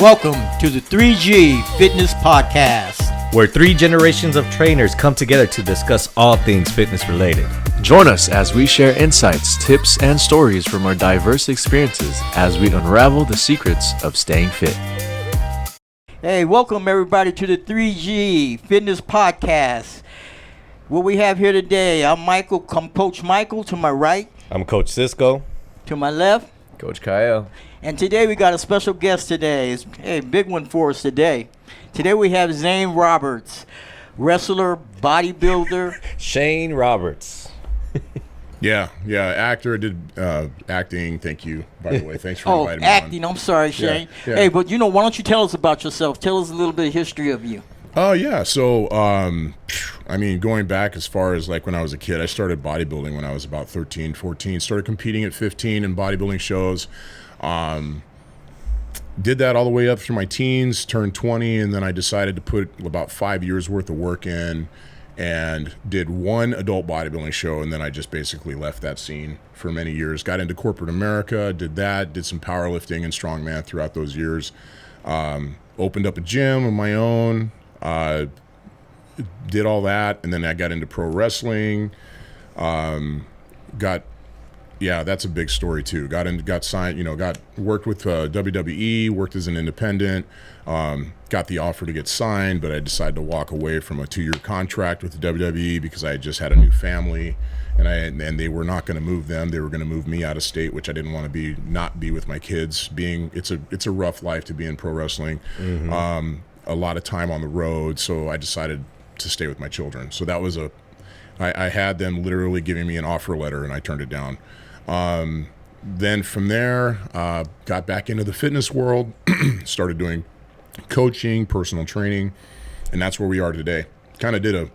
Welcome to the 3G Fitness Podcast, where 3 generations of trainers come together to discuss all things fitness related. Join us as we share insights, tips, and stories from our diverse experiences as we unravel the secrets of staying fit. Hey, welcome everybody to the 3G Fitness Podcast. What we have here today, I'm Michael, Coach Michael to my right. I'm Coach Cisco. To my left. Coach Kyle. And today we got a special guest today. It's a big one for us today. Today we have Shawn Roberts, wrestler, bodybuilder. Shawn Roberts. Yeah, actor, did acting. Thank you, by the way. Thanks for inviting me acting. on. I'm sorry, Shane. Yeah. Hey, but why don't you tell us about yourself? Tell us a little bit of history of you. Oh, yeah. So, going back as far as like when I was a kid, I started bodybuilding when I was about 13, 14. Started competing at 15 in bodybuilding shows. Did that all the way up through my teens, turned 20, and then I decided to put about 5 years worth of work in and did one adult bodybuilding show, and then I just basically left that scene for many years. Got into corporate America, did some powerlifting and strongman throughout those years. Opened up a gym of my own, did all that, and then I got into pro wrestling. That's a big story too. Got signed, worked with WWE, worked as an independent, got the offer to get signed, but I decided to walk away from a 2-year contract with the WWE because I had just had a new family, and they were not going to move them. They were going to move me out of state, which I didn't want to not be with my kids. It's a rough life to be in pro wrestling. Mm-hmm. A lot of time on the road, so I decided to stay with my children. So that was I had them literally giving me an offer letter, and I turned it down. Then from there, got back into the fitness world, started doing coaching, personal training, and that's where we are today. Kind of did a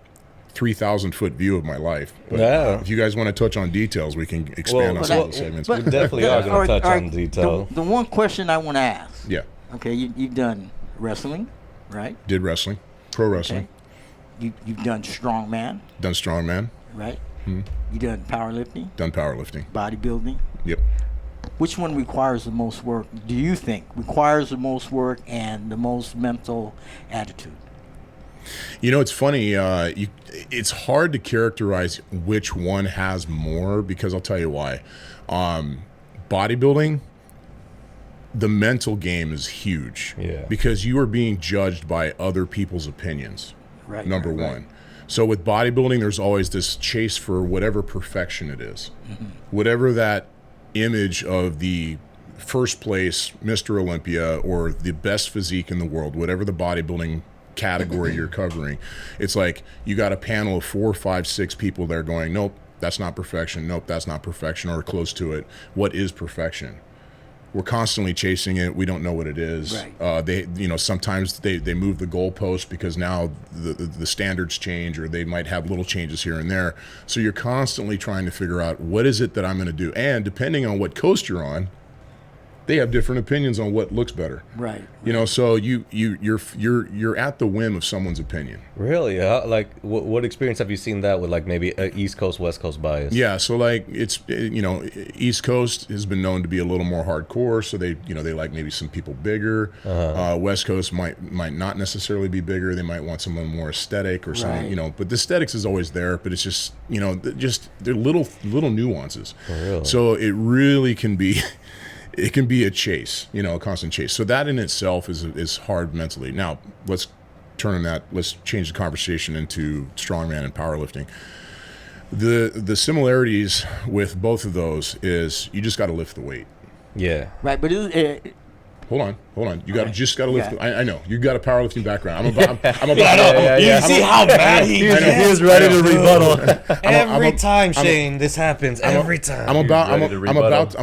3,000-foot view of my life. But if you guys want to touch on details, we can expand on some of the segments. We definitely are going to touch on detail. The one question I want to ask. Yeah. Okay, you've done wrestling, right? Did wrestling, pro wrestling. Okay. You've done strongman. Done strongman. Right. Hmm. You done powerlifting. Done powerlifting. Bodybuilding. Yep. Which one requires the most work, do you think? Requires the most work and the most mental attitude? It's funny. It's hard to characterize which one has more because I'll tell you why. Bodybuilding, the mental game is huge. Yeah. Because you are being judged by other people's opinions. Right. Number one. So with bodybuilding, there's always this chase for whatever perfection it is. Mm-hmm. Whatever that image of the first place Mr. Olympia or the best physique in the world, whatever the bodybuilding category you're covering, it's like you got a panel of 4, 5, 6 people there going, nope, that's not perfection. Nope, that's not perfection, or close to it. What is perfection? We're constantly chasing it. We don't know what it is. Right. Sometimes they move the goalpost because now the standards change, or they might have little changes here and there. So you're constantly trying to figure out what is it that I'm going to do. And depending on what coast you're on, they have different opinions on what looks better. Right. So you're at the whim of someone's opinion. Really? What experience have you seen that with, like maybe a East Coast, West Coast bias? Yeah, so like East Coast has been known to be a little more hardcore, so they like maybe some people bigger. Uh-huh. West Coast might not necessarily be bigger. They might want someone more aesthetic or something, Right. But the aesthetics is always there, but it's just they're little nuances. Oh, really? So it really can be. It can be a chase, a constant chase. So that in itself is hard mentally. Now, let's change the conversation into strongman and powerlifting. The similarities with both of those is you just got to lift the weight. Yeah. Right, but Hold on. You Okay. just got to lift. Yeah. I know you got a powerlifting background. I'm about. You see how bad he is ready to rebuttal. Every time, I'm Shane, this happens. Every time. I'm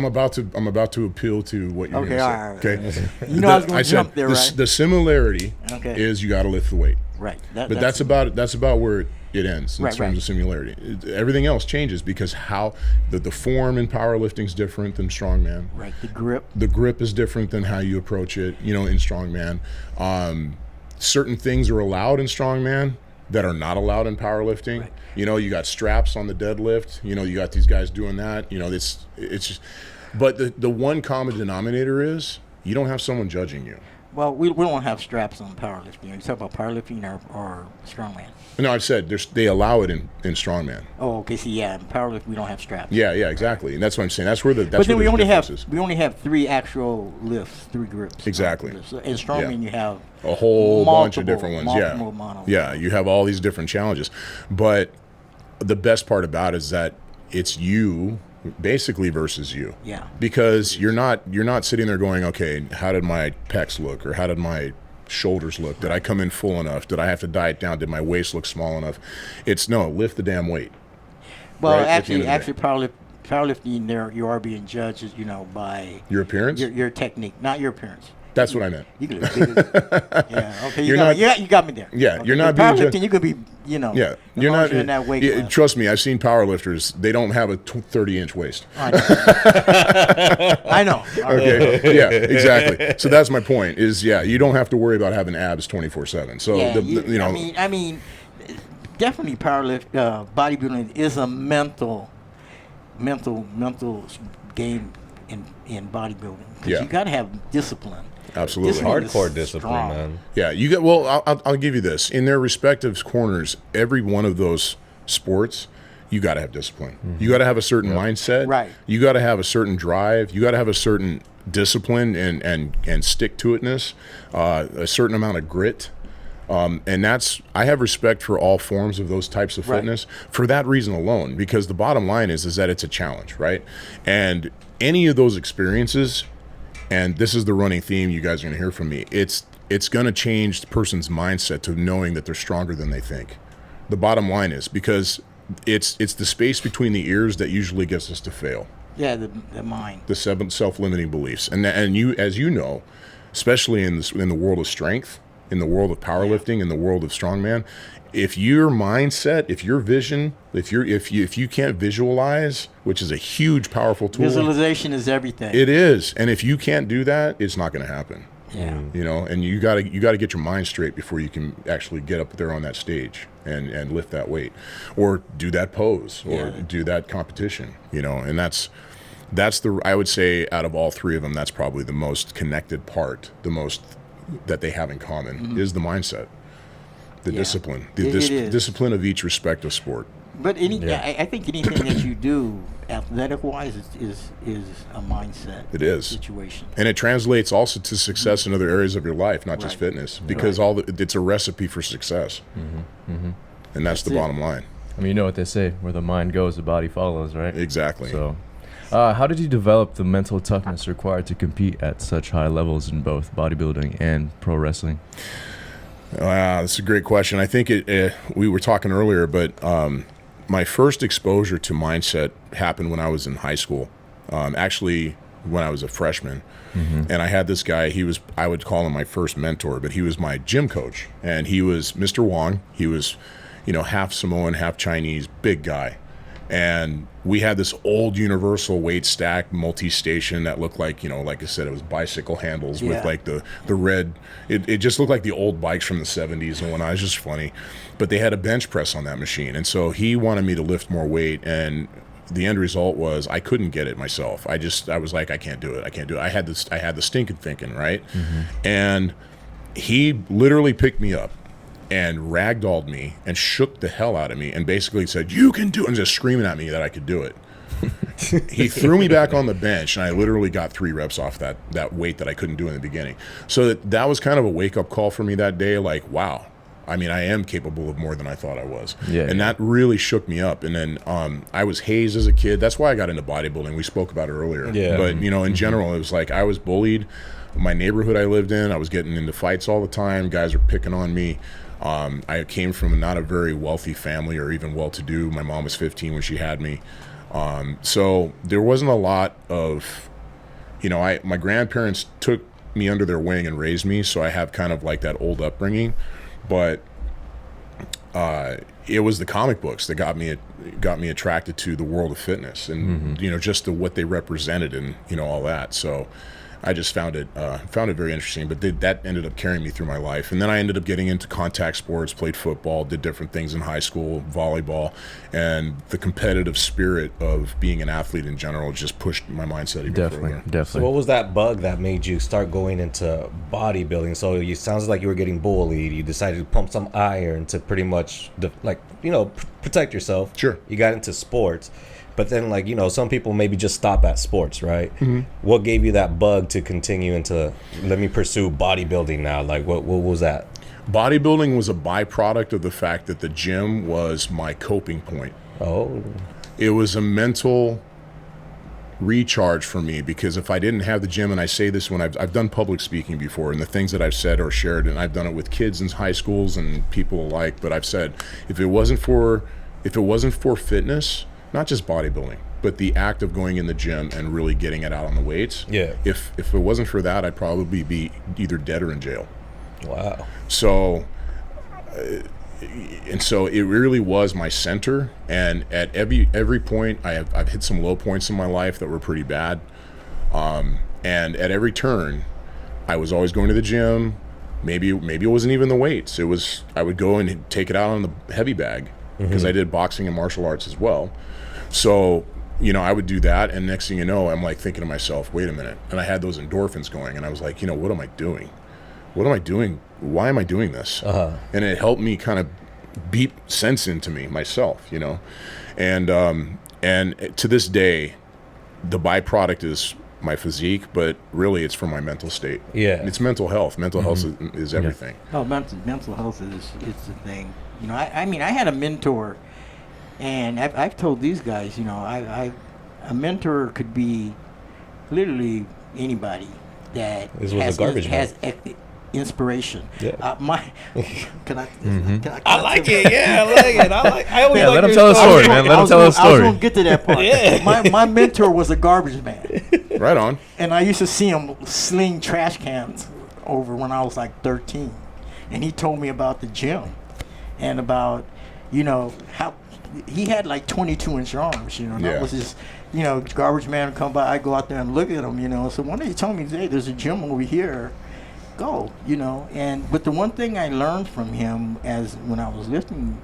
about to appeal to what you're going to say. all right. Okay. I was going to jump there, right? The similarity Okay. is you got to lift the weight. Right. But that's about where it ends in Right, terms right. of similarity. Everything else changes because how the form in powerlifting is different than strongman. Right. The grip. The grip is different than how you approach it, in strongman. Certain things are allowed in strongman that are not allowed in powerlifting. Right. You got straps on the deadlift. You got these guys doing that. It's just, but the one common denominator is you don't have someone judging you. Well, we don't have straps on powerlifting. You talk about powerlifting or strongman? No, I've said they allow it in strongman. Oh, okay. See, yeah, in powerlifting we don't have straps. Yeah, exactly. And that's what I'm saying. That's where the but then we only have is. 3 actual lifts, 3 grips. Exactly. So in strongman you have a whole bunch of different ones. Yeah, you have all these different challenges. But the best part about it is that it's you basically versus you. Yeah. Because you're not sitting there going, okay, how did my pecs look, or how did my shoulders look? Did I come in full enough? Did I have to diet down? Did my waist look small enough? It's no, lift the damn weight. Well, right? actually, powerlifting, there you are being judged, by your appearance, your technique, not your appearance. That's what I meant. You can yeah. Okay. You got me there. Yeah. Okay. You're not being powerlifting. You could be. Yeah. You're not in that weight class. Trust me. I've seen powerlifters. They don't have a 30-inch waist. I know. I know. Okay. Yeah. Exactly. So that's my point. You don't have to worry about having abs 24/7. So I mean, definitely bodybuilding is a mental game in bodybuilding, because you got to have discipline. Absolutely. Hardcore discipline, man. Yeah, you get. Well, I'll give you this. In their respective corners, every one of those sports, you got to have discipline. Mm-hmm. You got to have a certain mindset. Right. You got to have a certain drive. You got to have a certain discipline and stick to itness, a certain amount of grit. And I have respect for all forms of those types of fitness for that reason alone, because the bottom line is that it's a challenge, right? And any of those experiences, and this is the running theme you guys are going to hear from me, it's going to change the person's mindset to knowing that they're stronger than they think. The bottom line is, because it's the space between the ears that usually gets us to fail. Yeah, the mind. The self-limiting beliefs. And you, as you know, especially in the world of strength, in the world of powerlifting, in the world of strongman, if your mindset, if your vision, if you can't visualize, which is a huge, powerful tool. Visualization is everything. It is. And if you can't do that, it's not going to happen. Yeah. And you got to get your mind straight before you can actually get up there on that stage and lift that weight, or do that pose, or do that competition, and that's I would say, out of all 3 of them, that's probably the most connected part, the most that they have in common, is the mindset, the discipline, discipline of each respective sport. But I think anything that you do athletic-wise is a mindset. It is situation, and it translates also to success in other areas of your life, not just fitness, because it's a recipe for success, and that's the bottom line. I mean, you know what they say: where the mind goes, the body follows, right? Exactly. So, how did you develop the mental toughness required to compete at such high levels in both bodybuilding and pro wrestling? That's a great question. I think we were talking earlier, but my first exposure to mindset happened when I was in high school. Actually, when I was a freshman, and I had this guy. I would call him my first mentor, but he was my gym coach, and he was Mr. Wong. He was, half Samoan, half Chinese, big guy. And we had this old universal weight stack multi-station that looked like, like I said, it was bicycle handles with like the red. It just looked like the old bikes from the 70s and whatnot. It was just funny. But they had a bench press on that machine. And so he wanted me to lift more weight. And the end result was I couldn't get it myself. I was like, I can't do it. I had the stinking thinking, right? And he literally picked me up and ragdolled me and shook the hell out of me and basically said, "You can do it," and just screaming at me that I could do it. He threw me back on the bench, and I literally got 3 reps off that weight that I couldn't do in the beginning. So that was kind of a wake-up call for me that day, like, wow, I mean, I am capable of more than I thought I was. And that really shook me up. And then I was hazed as a kid. That's why I got into bodybuilding. We spoke about it earlier. But, in general, it was like I was bullied. My neighborhood I lived in, I was getting into fights all the time. Guys were picking on me. I came from not a very wealthy family or even well-to-do. My mom was 15 when she had me. So there wasn't a lot of, my grandparents took me under their wing and raised me, so I have kind of like that old upbringing. But it was the comic books that got me attracted to the world of fitness and, just what they represented and, all that. So I just found it very interesting. But that ended up carrying me through my life. And then I ended up getting into contact sports, played football, did different things in high school, volleyball, and the competitive spirit of being an athlete in general just pushed my mindset even further. Definitely. So what was that bug that made you start going into bodybuilding? So it sounds like you were getting bullied. You decided to pump some iron to pretty much protect yourself. Sure. You got into sports. But then, like, some people maybe just stop at sports, right? Mm-hmm. What gave you that bug to continue into, let me pursue bodybuilding now? Like, what was that? Bodybuilding was a byproduct of the fact that the gym was my coping point. Oh. It was a mental recharge for me, because if I didn't have the gym, and I say this when I've done public speaking before, and the things that I've said or shared, and I've done it with kids in high schools and people alike, but I've said, if it wasn't for fitness, not just bodybuilding, but the act of going in the gym and really getting it out on the weights. Yeah. If it wasn't for that, I'd probably be either dead or in jail. Wow. So, and so it really was my center. And at every point, I've hit some low points in my life that were pretty bad. And at every turn, I was always going to the gym. Maybe it wasn't even the weights. I would go and take it out on the heavy bag, because I did boxing and martial arts as well. So, I would do that, and next thing you know, I'm like thinking to myself, wait a minute. And I had those endorphins going, and I was like, what am I doing? What am I doing? Why am I doing this? And it helped me kind of beat sense into me myself, And to this day, the byproduct is my physique, but really it's from my mental state. Yeah. It's mental health. Mental health is everything. Oh, mental health is the thing. I mean, I had a mentor, and I've told these guys, a mentor could be literally anybody that has inspiration. Yeah. Can I? I like it. Yeah, I like it. I always let him your tell a story. story, man. Let him tell a I was story. going to get to that part. Yeah. My mentor was a garbage man, Right on. and I used to see him sling trash cans over when I was like 13, and he told me about the gym and about how he had like 22-inch arms, and I was just, garbage man would come by, I go out there and look at him, so one day he told me, hey, there's a gym over here, go, but the one thing I learned from him when I was lifting,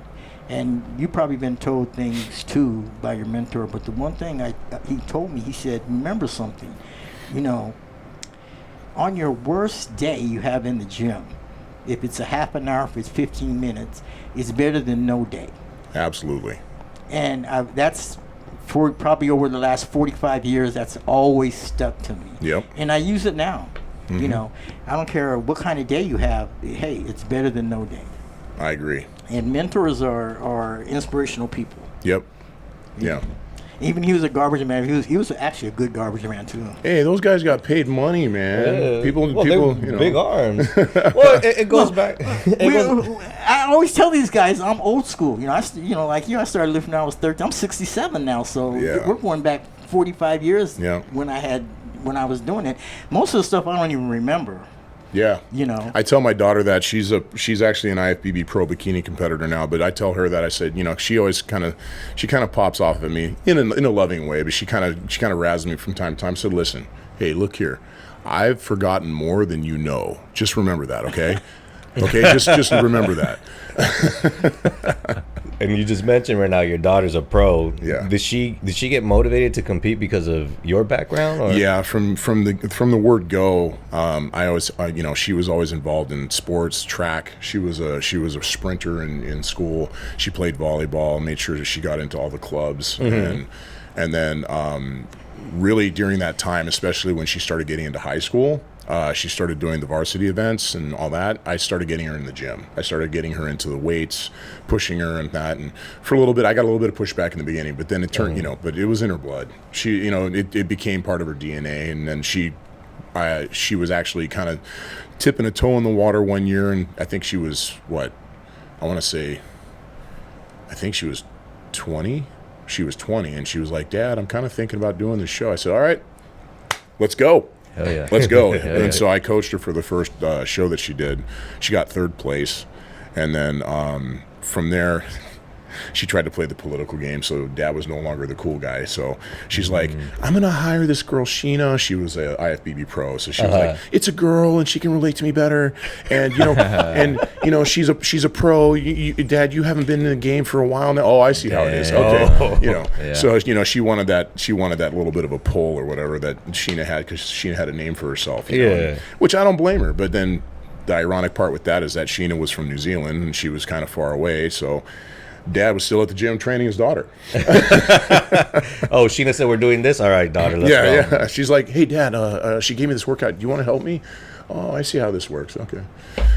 and you probably been told things too by your mentor, but the one thing he told me, he said, remember something, on your worst day you have in the gym, if it's a half an hour, if it's 15 minutes, it's better than no day. Absolutely. And that's for probably over the last 45 years, that's always stuck to me. Yep. And I use it now. I don't care what kind of day you have. Hey, it's better than no day. I agree. And mentors are inspirational people. Yep. Yeah. Even he was a garbage man. He was actually a good garbage man too. Hey, those guys got paid money, man. Yeah. People, big arms. Well, it goes back. I always tell these guys I'm old school. Like you, I started lifting when I was 13. I'm 67 now, so we're going back 45 years. Yeah. When I was doing it, most of the stuff I don't even remember. Yeah. I tell my daughter that she's actually an IFBB pro bikini competitor now, but I tell her that I said, she always kind of pops off at me in a loving way, but she kind of razzles me from time to time. So listen, hey, look here. I've forgotten more than you know. Just remember that, okay? Okay, just remember that. And you just mentioned right now your daughter's a pro. Yeah. Did she get motivated to compete because of your background? Or? Yeah, from the word go, I always she was always involved in sports, track. She was a sprinter in school. She played volleyball, made sure that she got into all the clubs, and then really during that time, especially when she started getting into high school. She started doing the varsity events and all that. I started getting her in the gym. I started getting her into the weights, pushing her and that. And for a little bit, I got a little bit of pushback in the beginning, but then it turned, but it was in her blood. She, it became part of her DNA. And then she was actually kind of tipping a toe in the water one year. And I think she was, I think she was 20. She was 20. And she was like, Dad, I'm kind of thinking about doing this show. I said, all right, let's go. Hell yeah. Let's go. Hell So I coached her for the first show that she did. She got third place. And then from there, she tried to play the political game, so Dad was no longer the cool guy. So she's like, I'm gonna hire this girl Sheena. She was a IFBB pro, so she was like, it's a girl and she can relate to me better, and she's a pro. Dad, you haven't been in the game for a while now. Oh, I see how it is. Okay, so she wanted that little bit of a pull or whatever that Sheena had, because Sheena had a name for herself. You know, which I don't blame her, but then the ironic part with that is that Sheena was from New Zealand and she was kind of far away, so Dad was still at the gym training his daughter. Oh, Sheena said, we're doing this? All right, daughter, let's go. Yeah. She's like, hey, Dad, she gave me this workout. Do you want to help me? Oh, I see how this works. Okay.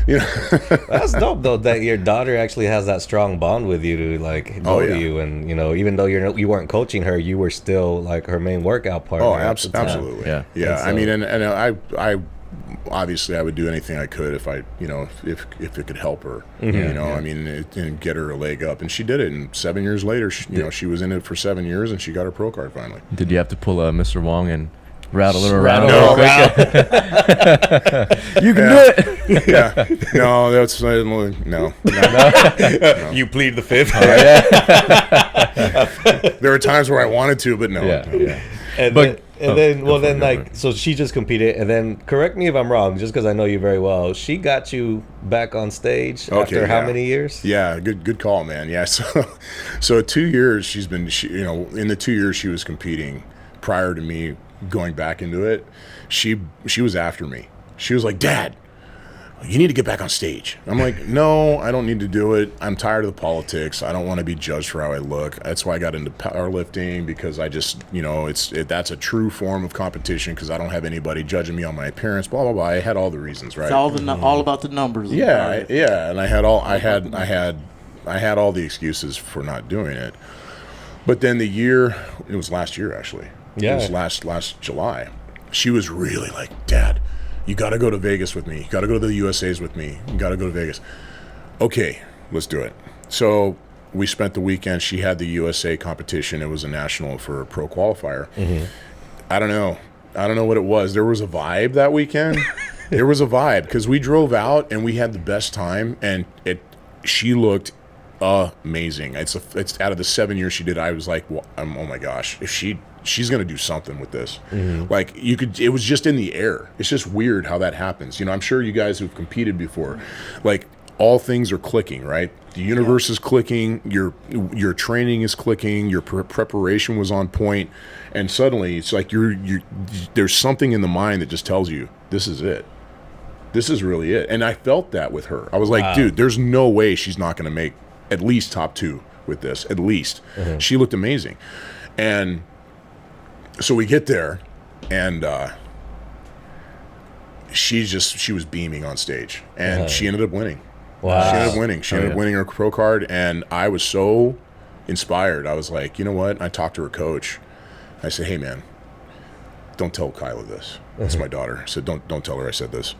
That's dope, though, that your daughter actually has that strong bond with you to, like, go to you. And, even though you weren't coaching her, you were still, like, her main workout partner. Oh, absolutely. Yeah. I mean, and I obviously I would do anything I could if I, if it could help her, I mean, and get her a leg up. And she did it. And 7 years later, she was in it for 7 years and she got her pro card finally. Did you have to pull a Mr. Wong and rattle it around? No. You can do it. Yeah. No, that's no. You plead the fifth. There are times where I wanted to, but no. Yeah. So she just competed, and then, correct me if I'm wrong, just because I know you very well, she got you back on stage after how many years? Yeah, good call, man. Yeah, so 2 years she's been, in the 2 years she was competing prior to me going back into it, she was after me. She was like, Dad, you need to get back on stage. I'm like, no, I don't need to do it. I'm tired of the politics. I don't want to be judged for how I look. That's why I got into powerlifting, because I just, that's a true form of competition, because I don't have anybody judging me on my appearance, blah, blah, blah. I had all the reasons, right? It's all about the numbers. Yeah, and I had all the excuses for not doing it. But then it was last year, actually. Yeah. It was last July. She was really like, Dad, you got to go to Vegas with me. You got to go to the USA's with me. You got to go to Vegas. Okay, let's do it. So we spent the weekend. She had the USA competition. It was a national for a pro qualifier. Mm-hmm. I don't know what it was. There was a vibe that weekend. There was a vibe, because we drove out and we had the best time, and she looked amazing. It's out of the 7 years she did, I was like, well, oh my gosh, if she's gonna do something with this. Mm-hmm. Like, it was just in the air. It's just weird how that happens. I'm sure you guys who've competed before, like, all things are clicking, right? The universe is clicking, your training is clicking, your preparation was on point, and suddenly it's like there's something in the mind that just tells you, this is it. This is really it. And I felt that with her. I was like, dude, there's no way she's not gonna make at least top 2 with this, at least. Mm-hmm. She looked amazing. And so we get there, and she was beaming on stage, and she ended up winning. Wow. She ended up winning her pro card, and I was so inspired. I was like, you know what? I talked to her coach. I said, hey, man, don't tell Kyla this. That's my daughter. I said, don't tell her I said this.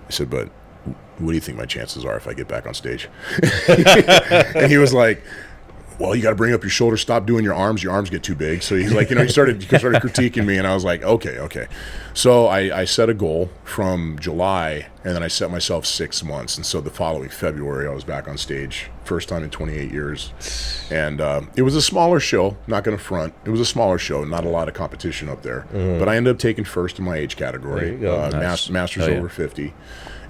I said, but what do you think my chances are if I get back on stage? And he was like, well, you got to bring up your shoulders, stop doing your arms get too big. So he's like, he started critiquing me, and I was like, okay. So I set a goal from July, and then I set myself 6 months. And so the following February, I was back on stage, first time in 28 years. And it was a smaller show, not going to front. It was a smaller show, not a lot of competition up there. Mm-hmm. But I ended up taking first in my age category, nice. Masters over 50.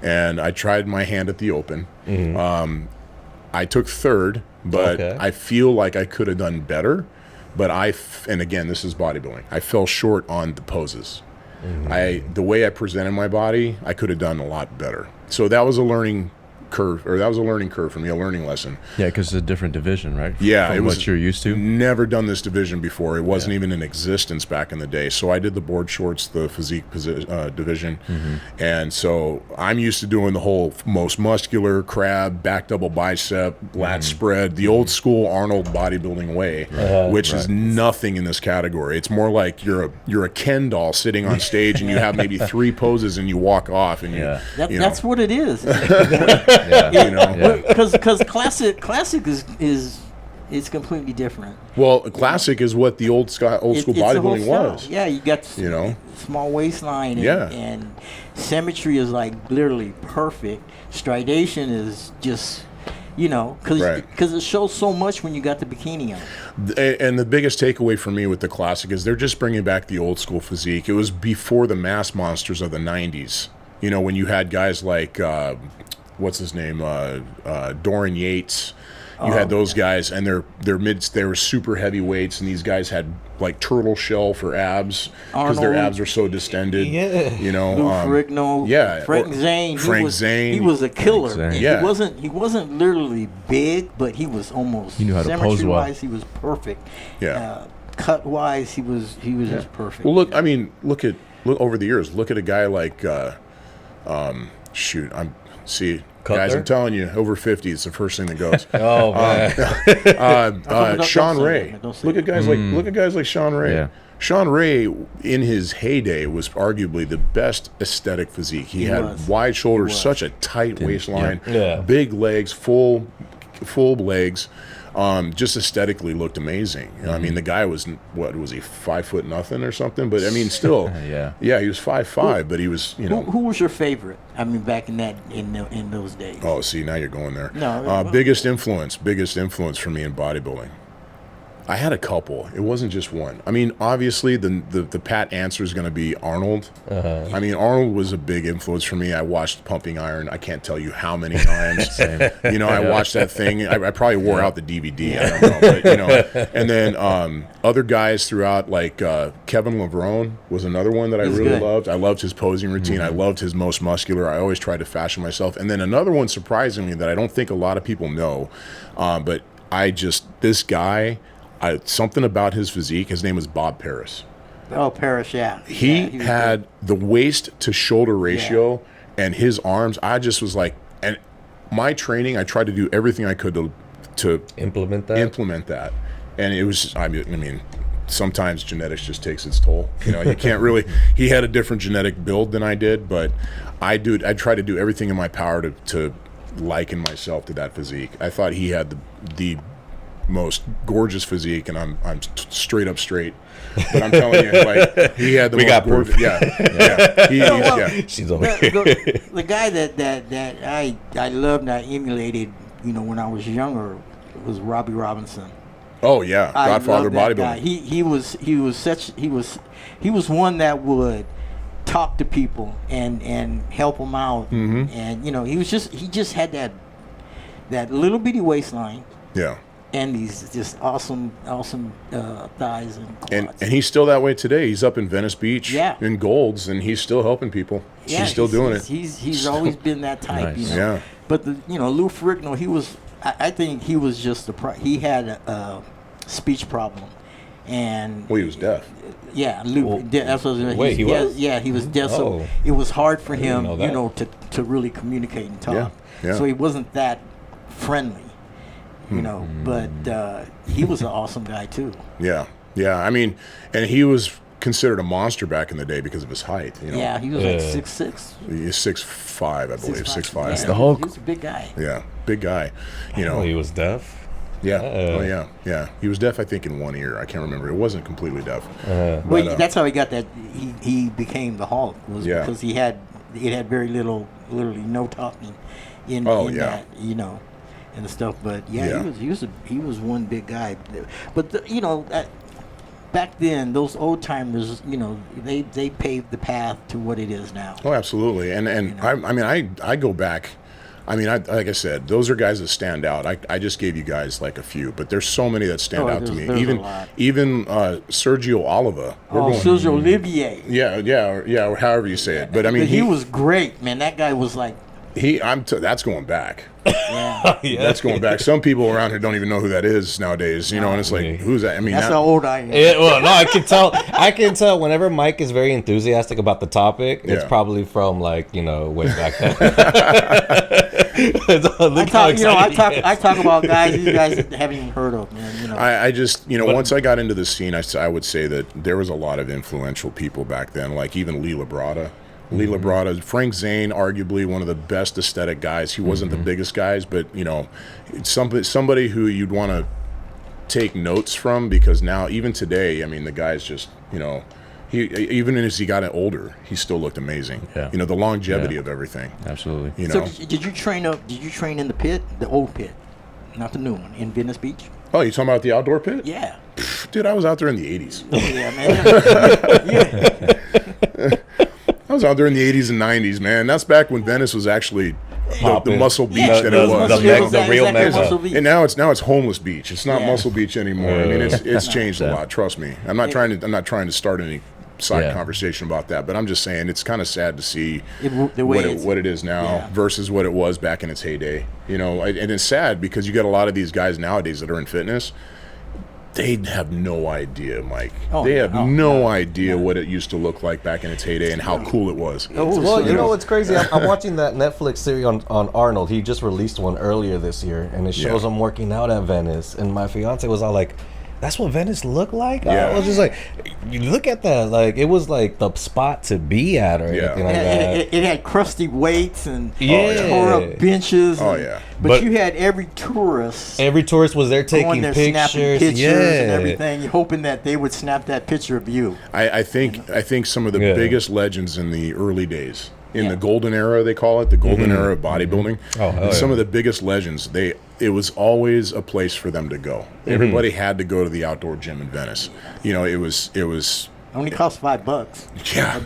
And I tried my hand at the Open. Mm-hmm. I took third, but I feel like I could have done better. But and again, this is bodybuilding. I fell short on the poses. Mm-hmm. The way I presented my body, I could have done a lot better. So that was a learning curve for me, a learning lesson. Yeah, because it's a different division, right? Yeah, it was what you're used to. Never done this division before. It wasn't even in existence back in the day. So I did the board shorts, the physique division, and so I'm used to doing the whole most muscular crab, back double bicep, lat spread, the old school Arnold bodybuilding way, which is nothing in this category. It's more like you're a Ken doll sitting on stage and you have maybe 3 poses and you walk off and that's what it is. Because classic is completely different. Well, classic is what the old school bodybuilding was. Yeah, you got small waistline, and symmetry is like literally perfect. Stridation is just You know, because Right. it shows so much when you got the bikini on. And the biggest takeaway for me with the Classic is they're just bringing back the old school physique. It was before the mass monsters of the 90s. You know, when you had guys like, what's his name, Dorian Yates. You had those guys, and they were super heavyweights, and these guys had like turtle shell for abs because their Arnold. abs were so distended. Yeah. You know, Lou Ferrigno, yeah, Frank Zane. Zane. He was a killer. Frank Zane. Yeah. He wasn't literally big, but he was almost. He knew how to pose well. Symmetry-wise, he was perfect. Yeah. Cut wise, he was just perfect. Well, look, I mean, look over the years. Look at a guy like, guys, I'm telling you, over 50, it's the first thing that goes. Oh man. Shawn don't say Ray. that, don't say Look at guys like Shawn Ray. Yeah. Shawn Ray, in his heyday, was arguably the best aesthetic physique. He had was. wide shoulders, was. such a tight waistline, Yeah. big legs, full legs. Just aesthetically looked amazing. I mean, the guy was, what was he, 5 foot nothing or something? But I mean, still, Yeah. he was 5'5", but he was, you know. Who was your favorite? I mean, back in those days. Oh, see, now you're going there. No, biggest influence for me in bodybuilding. I had a couple. It wasn't just one. I mean, obviously, the pat answer is going to be Arnold. I mean, Arnold was a big influence for me. I watched Pumping Iron. I can't tell you how many times. You know, I watched that thing. I probably wore out the DVD. I don't know, but you know. And then other guys throughout, like Kevin Levrone was another one that I really good. loved. I loved his posing routine. I loved his most muscular. I always tried to fashion myself. And then another one, surprisingly, that I don't think a lot of people know, but this guy. Something about his physique. His name was Bob Paris. Oh, Parrish, yeah. He was had the waist to shoulder ratio, and his arms. I just was like, and my training. I tried to do everything I could to Implement that. and it was. I mean, sometimes genetics just takes its toll. You know, you can't really. He had a different genetic build than I did, but I try to do everything in my power to liken myself to that physique. I thought he had the most gorgeous physique, and I'm straight up straight. But I'm telling you, like, he had the We most got proof. gorgeous. Yeah. Yeah. She's over here. the guy that I loved and I emulated, you know, when I was younger, was Robbie Robinson. Oh yeah, I Godfather loved that guy. bodybuilding. He was one that would talk to people and help them out, and you know, he just had that little bitty waistline. Yeah. And these just awesome thighs and quads. And he's still that way today. He's up in Venice Beach Yeah. in Golds, and he's still helping people. Yeah, He's still doing it. He's always been that type, Nice. you know. Yeah. But Lou Ferrigno, I think he was just he had a speech problem, and Well, he was deaf. yeah, Lou. That's what I was, wait, he was? Yeah, he was deaf, Oh. so it was hard for him, know you that. know, to really communicate and talk. Yeah. So he wasn't that friendly, you know. But he was an awesome guy too. Yeah. I mean, and he was considered a monster back in the day because of his height. You know, Yeah, he was like 6'6". he's 6'5", I believe, 6'5". Yeah, the Hulk. He was a big guy. Yeah, big guy. You know, Oh, he was deaf. yeah. Oh yeah. He was deaf, I think, in one ear. I can't remember. It wasn't completely deaf. Well, that's how he got that. He became the Hulk was Yeah. because it had very literally no talking in that, you know, and the stuff. But Yeah. he was one big guy. But you know, back then those old timers, you know, they paved the path to what it is now. Oh, absolutely. And I go back. I mean, like I said, those are guys that stand out. I just gave you guys like a few, but there's so many that stand out to me. There's a lot. Even Sergio Oliva. Sergio Olivier. Yeah, or however you say it. But I mean, he was great, man. That guy was like, that's going back. yeah. That's going back. Some people around here don't even know who that is nowadays. You know, and it's like, who's that? I mean, That's how old I am. Well, no, I can tell. I can tell whenever Mike is very enthusiastic about the topic. It's Yeah. probably from like way back then. I talk about guys these guys that haven't even heard of, man. You know. I just, once I got into the scene, I would say that there was a lot of influential people back then, like even Lee Labrada. Frank Zane, arguably one of the best aesthetic guys. He wasn't the biggest guys, but somebody who you'd want to take notes from, because now, even today, I mean, the guy's just, he even as he got older, he still looked amazing. Yeah. The longevity of everything. Absolutely. So did you train in the pit, the old pit? not the new one, in Venice Beach. Oh, you talking about the outdoor pit? Yeah. Dude, I was out there in the 80s. Yeah, man. Yeah. I was out there in the 80s and 90s, man. That's back when Venice was actually the Muscle Beach Yeah, that it was. the real exactly Mecca. Muscle Beach. And now it's homeless beach. It's not Yeah. Muscle Beach anymore. I mean, it's changed a lot. Trust me. I'm not trying to start any side conversation about that, but I'm just saying it's kind of sad to see The way what it is now Yeah. versus what it was back in its heyday. You know, and it's sad because you got a lot of these guys nowadays that are in fitness. They have no idea, Mike. They have no idea what it used to look like back in its heyday and how cool it was. Well, you know what's crazy? I'm watching that Netflix series on Arnold. He just released one earlier this year, and it shows him working out at Venice. And my fiance was all like, "That's what Venice looked like?" Yeah. I was just like, "You look at that, like it was like the spot to be at, or anything like that." It had crusty weights and Yeah. tore up benches. Oh, and- yeah. But you had every tourist Every tourist was there going taking there snapping pictures, pictures and everything, hoping that they would snap that picture of you. I think some of the biggest legends in the early days, in Yeah. the golden era, they call it, the golden era of bodybuilding. Oh, hell Some yeah. of the biggest legends, it was always a place for them to go. Everybody had to go to the outdoor gym in Venice. You know, it was Only cost $5. yeah.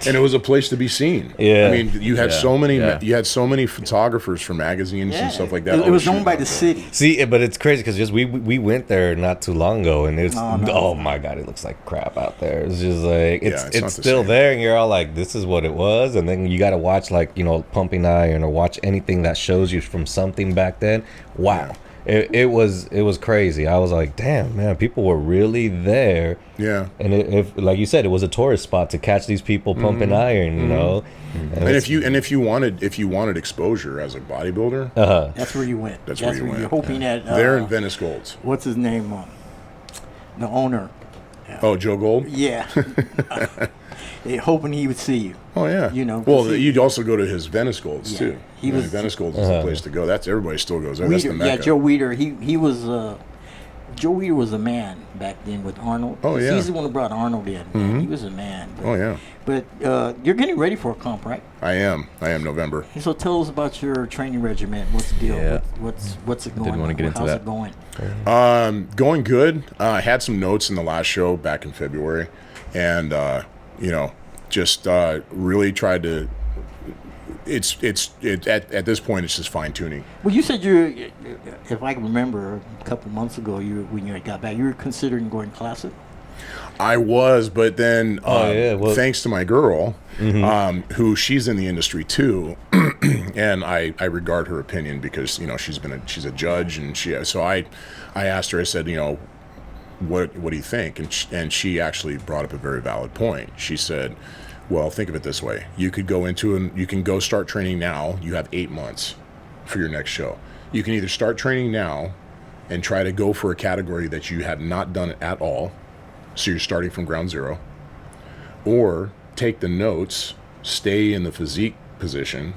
And it was a place to be seen. Yeah. I mean, you had so many Yeah. you had so many photographers for magazines and stuff like that. It was always owned by shooting the out there. city. See, but it's crazy because just we went there not too long ago, and it's No, no. oh my god, it looks like crap out there. It's just like it's not it's the still same. there, and you're all like, this is what it was, and then you got to watch like Pumping Iron or watch anything that shows you from something back then. Wow. It was crazy. I was like, damn, man, people were really there. Yeah. And if like you said, it was a tourist spot to catch these people pumping iron, you know. And if you wanted exposure as a bodybuilder, That's where you went. That's where you went. You're hoping at they're in Venice Golds. what's his name? The owner. Oh, Joe Gold? Yeah. Hoping he would see you. Oh yeah. You know, Well, 'cause he- you'd also go to his Venice Golds Yeah. too. He was- Venice Golds is the place to go. That's everybody still goes there. That's the Weeder, Mecca. yeah, Joe Weeder. He was Joe Weeder was a man back then with Arnold. Oh, yeah. He's the one who brought Arnold in. Man. He was a man. Oh yeah. But you're getting ready for a comp, right? I am November. So tell us about your training regimen. What's the deal? Yeah. What's it going? Didn't wanna get into How's that. it going? Going good. I had some notes in the last show back in February, and just really tried to. At this point it's just fine tuning. Well, you said if I can remember, a couple months ago, when you got back, you were considering going classic. I was, but then thanks to my girl, who she's in the industry too, and I regard her opinion because she's a judge, and so I asked her, I said, what do you think? And she actually brought up a very valid point. She said, well, think of it this way: you could go you can go start training now. You have 8 months for your next show. You can either start training now and try to go for a category that you have not done at all. So you're starting from ground zero, or take the notes, stay in the physique position,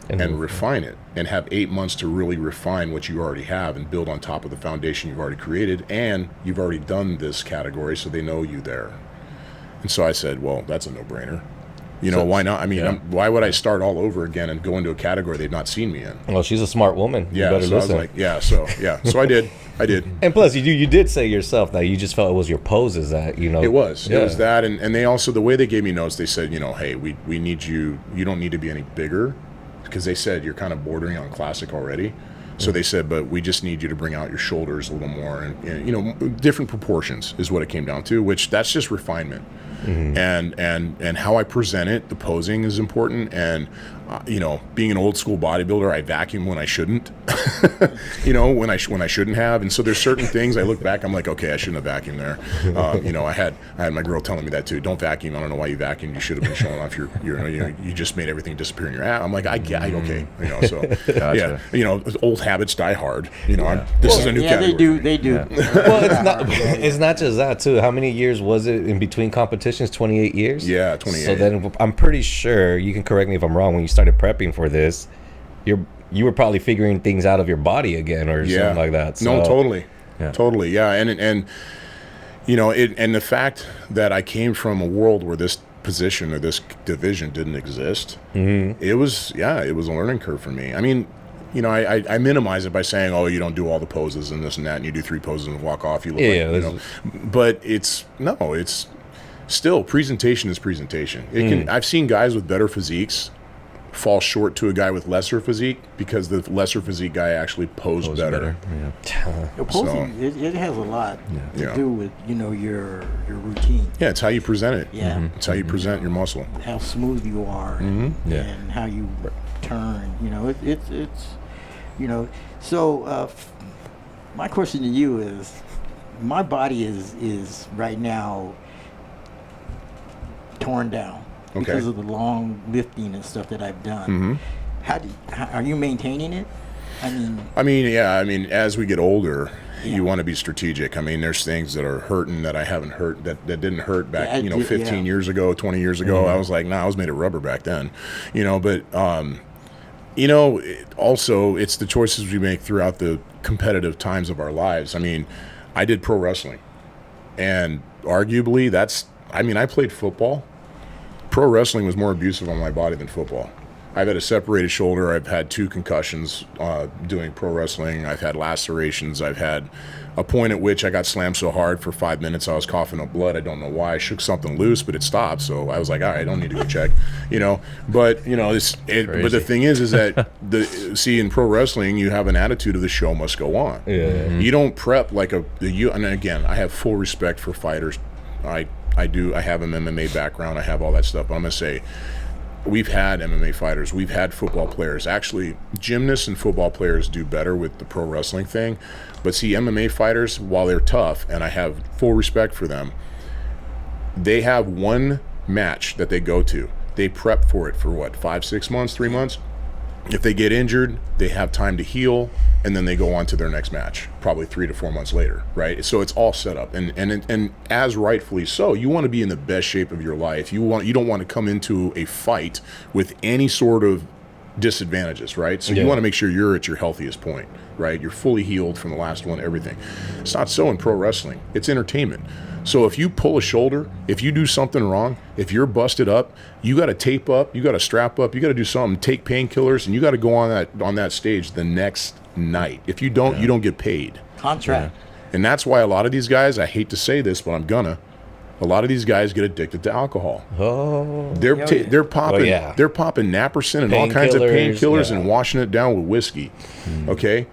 and refine it, and have 8 months to really refine what you already have and build on top of the foundation you've already created, and you've already done this category, so they know you there. And so I said, well, that's a no-brainer. Why not? I mean, why would I start all over again and go into a category they've not seen me in? Well, she's a smart woman. Yeah, you better so listen. I was like, so I did. And plus, you did say yourself that you just felt it was your poses that It was that, and they also, the way they gave me notes, they said, hey, we need you don't need to be any bigger, because they said you're kind of bordering on classic already. So they said, but we just need you to bring out your shoulders a little more, and different proportions is what it came down to, which that's just refinement. And how I present it, the posing is important, and being an old school bodybuilder, I vacuum when I shouldn't, when I shouldn't have, and so there's certain things I look back, I'm like, okay, I shouldn't have vacuumed there. I had my girl telling me that too. Don't vacuum. I don't know why you vacuumed. You should have been showing off you just made everything disappear in your ass. I'm like, okay, so Gotcha. yeah, old habits die hard. This is a new category. They do. Well, it's not just that too. How many years was it in between competitions? 28 years. Yeah, 28. So then I'm pretty sure, you can correct me if I'm wrong, when you started prepping for this, you were probably figuring things out of your body again or something like that. So, No, totally. Yeah. Totally, yeah. And the fact that I came from a world where this position or this division didn't exist, it was a learning curve for me. I mean, you know, I minimize it by saying, oh, you don't do all the poses and this and that, and you do 3 poses and walk off. You look Yeah, like, you know. But it's still presentation is presentation. It can. I've seen guys with better physiques fall short to a guy with lesser physique because the lesser physique guy actually posed better. Yeah. Posing, it has a lot to Yeah. do with, you know, your routine. Yeah, it's how you present it. Yeah. It's how you present your muscle. How smooth you are Yeah. and how you turn. You know, it's you know. So my question to you is, my body is right now torn down because of the long lifting and stuff that I've done. How are you maintaining it? I mean, as we get older, you want to be strategic. I mean, there's things that are hurting that I haven't hurt that didn't hurt back, 15 years ago, 20 years ago. I was like, nah, I was made of rubber back then, you know. But also it's the choices we make throughout the competitive times of our lives. I mean, I did pro wrestling, and arguably I played football. Pro wrestling was more abusive on my body than football. I've had a separated shoulder. I've had 2 concussions doing pro wrestling. I've had lacerations. I've had a point at which I got slammed so hard for 5 minutes I was coughing up blood. I don't know why. I shook something loose, but it stopped. So I was like, all right, I don't need to go check, you know. But you know, but the thing is that in pro wrestling, you have an attitude of the show must go on. Yeah. You don't prep like and again, I have full respect for fighters. I have an MMA background. I have all that stuff. But I'm going to say we've had MMA fighters. We've had football players. Actually, gymnasts and football players do better with the pro wrestling thing. But see, MMA fighters, while they're tough, and I have full respect for them, they have one match that they go to. They prep for it for what, 5, 6 months, 3 months? If they get injured, they have time to heal, and then they go on to their next match, probably 3 to 4 months later, right? So it's all set up, and as rightfully so, you want to be in the best shape of your life. You don't want to come into a fight with any sort of disadvantages, right? So you want to make sure you're at your healthiest point, right? You're fully healed from the last one, everything. It's not so in pro wrestling. It's entertainment. So if you pull a shoulder, if you do something wrong, if you're busted up, you got to tape up, you got to strap up, you got to do something, take painkillers, and you got to go on that stage the next night. If you don't, you don't get paid. Contract. And that's why a lot of these guys, I hate to say this, but a lot of these guys get addicted to alcohol. Oh. They're popping they're popping naproxen and all kinds of painkillers and washing it down with whiskey. Okay?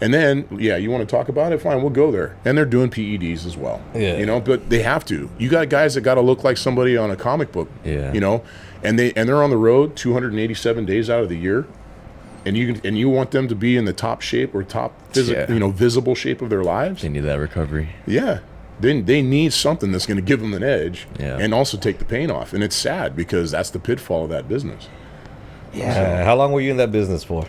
And then, you want to talk about it? Fine, we'll go there. And they're doing PEDs as well. Yeah. You know, but they have to. You got guys that got to look like somebody on a comic book. Yeah. You know, and they're on the road 287 days out of the year, and you want them to be in the top shape or top visible shape of their lives. They need that recovery. Yeah. They need something that's going to give them an edge and also take the pain off. And it's sad because that's the pitfall of that business. Yeah. So, how long were you in that business for?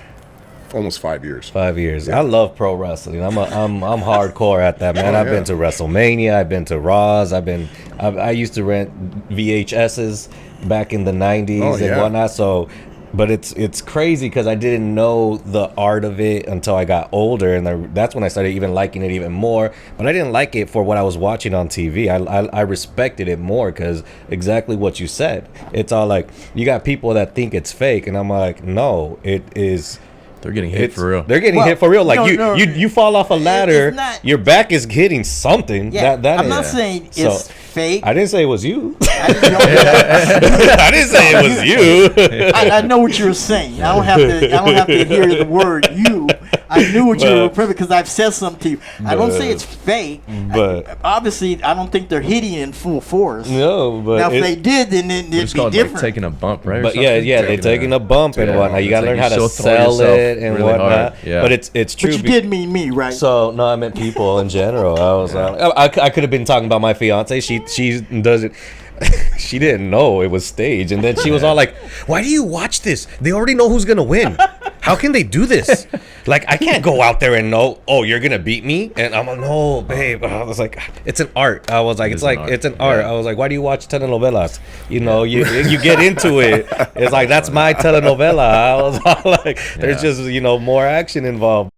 Almost 5 years. 5 years. Yeah. I love pro wrestling. I'm hardcore at that, man. I've been to WrestleMania. I've been to Raws. I used to rent VHSs back in the 90s and whatnot. So, but it's crazy because I didn't know the art of it until I got older, and that's when I started even liking it even more. But I didn't like it for what I was watching on TV. I respected it more because exactly what you said. It's all like you got people that think it's fake, and I'm like, no, it is. They're getting hit for real. They're getting hit for real. Like you fall off a ladder, your back is hitting something. Yeah, I'm not saying it's fake. I didn't say it was you. I didn't say it was you. I know what you were saying. I don't have to hear the word you. I knew what you were because I've said something to you. I don't say it's fake. But obviously, I don't think they're hitting in full force. No, but now if they did, then it'd be different. Like taking a bump, right? But they're taking a bump and whatnot. You gotta learn how to sell it and really whatnot. Yeah. But it's true. But you did mean me, right? So no, I meant people in general. I was I could have been talking about my fiance. She doesn't. She didn't know it was staged, and then she was all like, "Why do you watch this? They already know who's gonna win. How can they do this? Like, I can't go out there and know, oh, you're gonna beat me." And I'm like, "No, babe." I was like, "It's an art." I was like, "It's an art." I was like, "Why do you watch telenovelas? You know, you get into it. It's like that's my telenovela." I was all like, "There's just more action involved."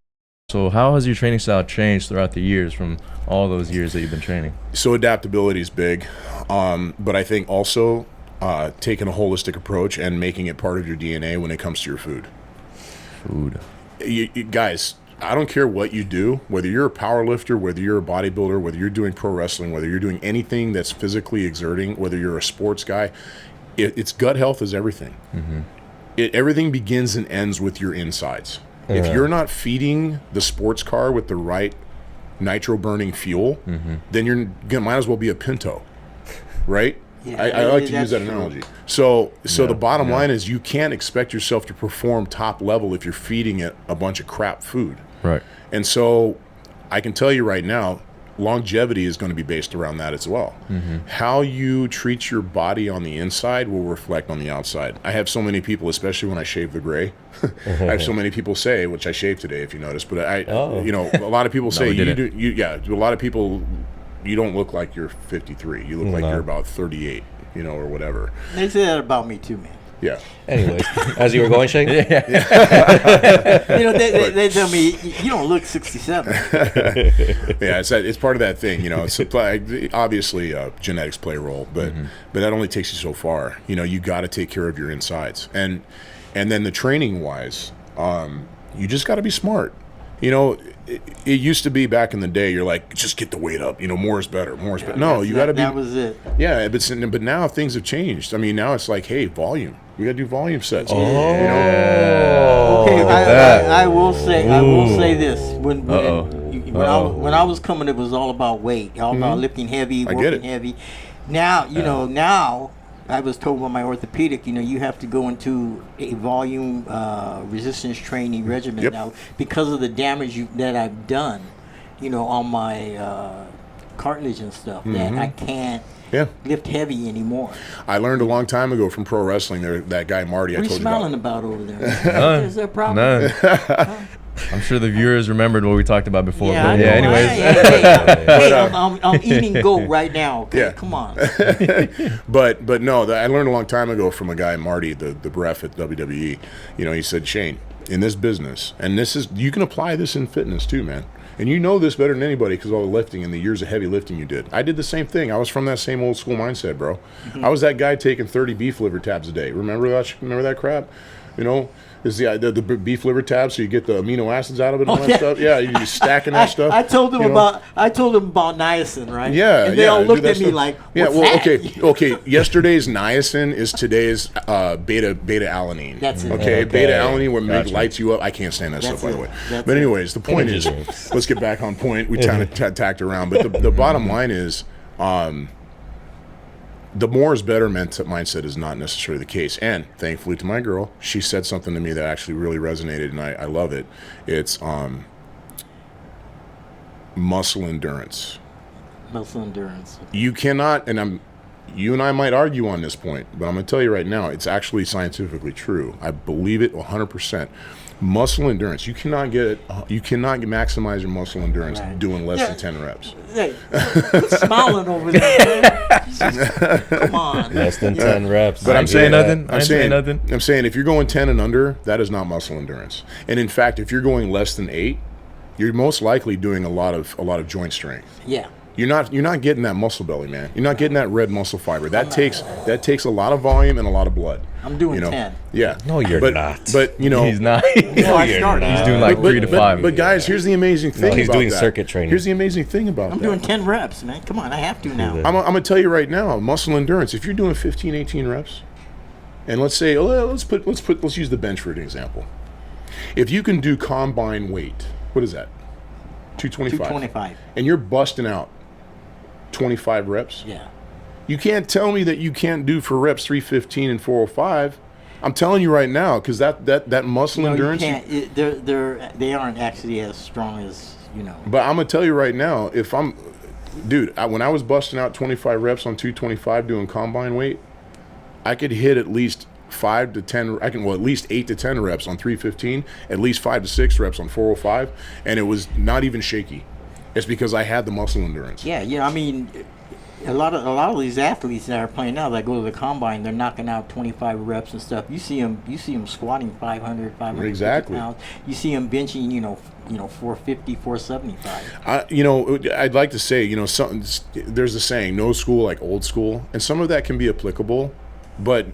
So how has your training style changed throughout the years from all those years that you've been training? So adaptability is big, but I think also taking a holistic approach and making it part of your DNA when it comes to your food. guys, I don't care what you do, whether you're a power lifter, whether you're a bodybuilder, whether you're doing pro wrestling, whether you're doing anything that's physically exerting, whether you're a sports guy, it's gut health is everything. Everything begins and ends with your insides. If you're not feeding the sports car with the right nitro burning fuel, then you might as well be a Pinto, right? Yeah, I like to use that's that true. analogy. So the bottom line is you can't expect yourself to perform top level if you're feeding it a bunch of crap food. Right. And so I can tell you right now, longevity is going to be based around that as well. How you treat your body on the inside will reflect on the outside. I have so many people, especially when I shave the gray, I have so many people say, which I shaved today, if you noticed, but a lot of people say, a lot of people, you don't look like you're 53. You look like you're about 38, or whatever. They say that about me too, man. Yeah. Anyways, as you were going, Shane? They tell me you don't look 67. Yeah, it's part of that thing, obviously genetics play a role, but that only takes you so far. You got to take care of your insides, and then the training wise, you just got to be smart. It used to be back in the day, you're like, just get the weight up, more is better, more is better. No, you got to be. That was it. Yeah, but now things have changed. I mean, now it's like, hey, volume. We got to do volume sets. Okay, I will say this. When I was coming, it was all about weight, all about lifting heavy, working heavy. Now, now I was told by my orthopedic, you have to go into a volume resistance training regimen now because of the damage that I've done, on my cartilage and stuff, that I can't lift heavy anymore. I learned a long time ago from pro wrestling, that guy Marty What I are you told smiling you about over there? Is there a problem? None. I'm sure the viewers remembered what we talked about before. Yeah, but anyways. Hey, I'm eating goat right now. Okay? Yeah. Come on. But no, I learned a long time ago from a guy, Marty, the ref at WWE. He said, Shane, in this business, and you can apply this in fitness too, man. And you know this better than anybody because of all the lifting and the years of heavy lifting you did. I did the same thing. I was from that same old school mindset, bro. I was that guy taking 30 beef liver tabs a day. Remember that crap? Is the beef liver tab, so you get the amino acids out of it and all that stuff. Yeah, you're stacking that stuff. I told them about niacin, right? Yeah, and they all looked at me stuff. like, "What's that?" Okay. Yesterday's niacin is today's beta alanine. That's it. Okay, beta alanine lights you up. I can't stand that stuff, by the way. But anyways, the point is, let's get back on point. We kind of tacked around, but the bottom line is, the more is better mindset is not necessarily the case. And thankfully to my girl, she said something to me that actually really resonated, and I love it. It's muscle endurance. Muscle endurance. You cannot, you and I might argue on this point, but I'm going to tell you right now, it's actually scientifically true. I believe it 100%. Muscle endurance. You cannot maximize your muscle endurance doing less than 10 reps. Hey, quit smiling over there, man. Come on. Less than 10 reps. But I'm saying nothing. I'm saying if you're going 10 and under, that is not muscle endurance. And in fact, if you're going less than 8, you're most likely doing a lot of joint strength. Yeah. You're not getting that muscle belly, man. You're not getting that red muscle fiber. That takes a lot of volume and a lot of blood. I'm doing 10. Yeah. No, you're not. But He's not. No, I started. He's doing like 3 to 5. But guys, here's the amazing thing. He's about doing that. circuit training. Here's the amazing thing about I'm that. doing 10 reps, man. Come on, I have to now. I'm gonna tell you right now, muscle endurance. If you're doing 15, 18 reps, and let's say let's use the bench for an example. If you can do combine weight, what is that? 225. 225. And you're busting out 25 reps. Yeah. You can't tell me that you can't do for reps 315 and 405. I'm telling you right now, because that muscle endurance. You can't. They aren't actually as strong as But I'm gonna tell you right now, when I was busting out 25 reps on 225 doing combine weight, I could hit at least 5 to 10. At least 8 to 10 reps on 315, at least 5 to 6 reps on 405, and it was not even shaky. It's because I had the muscle endurance. Yeah. I mean, a lot of these athletes that are playing now that go to the combine, they're knocking out 25 reps and stuff. You see them squatting 500 exactly. pounds. You see them benching 450, 475. I'd like to say there's a saying, no school like old school, and some of that can be applicable, but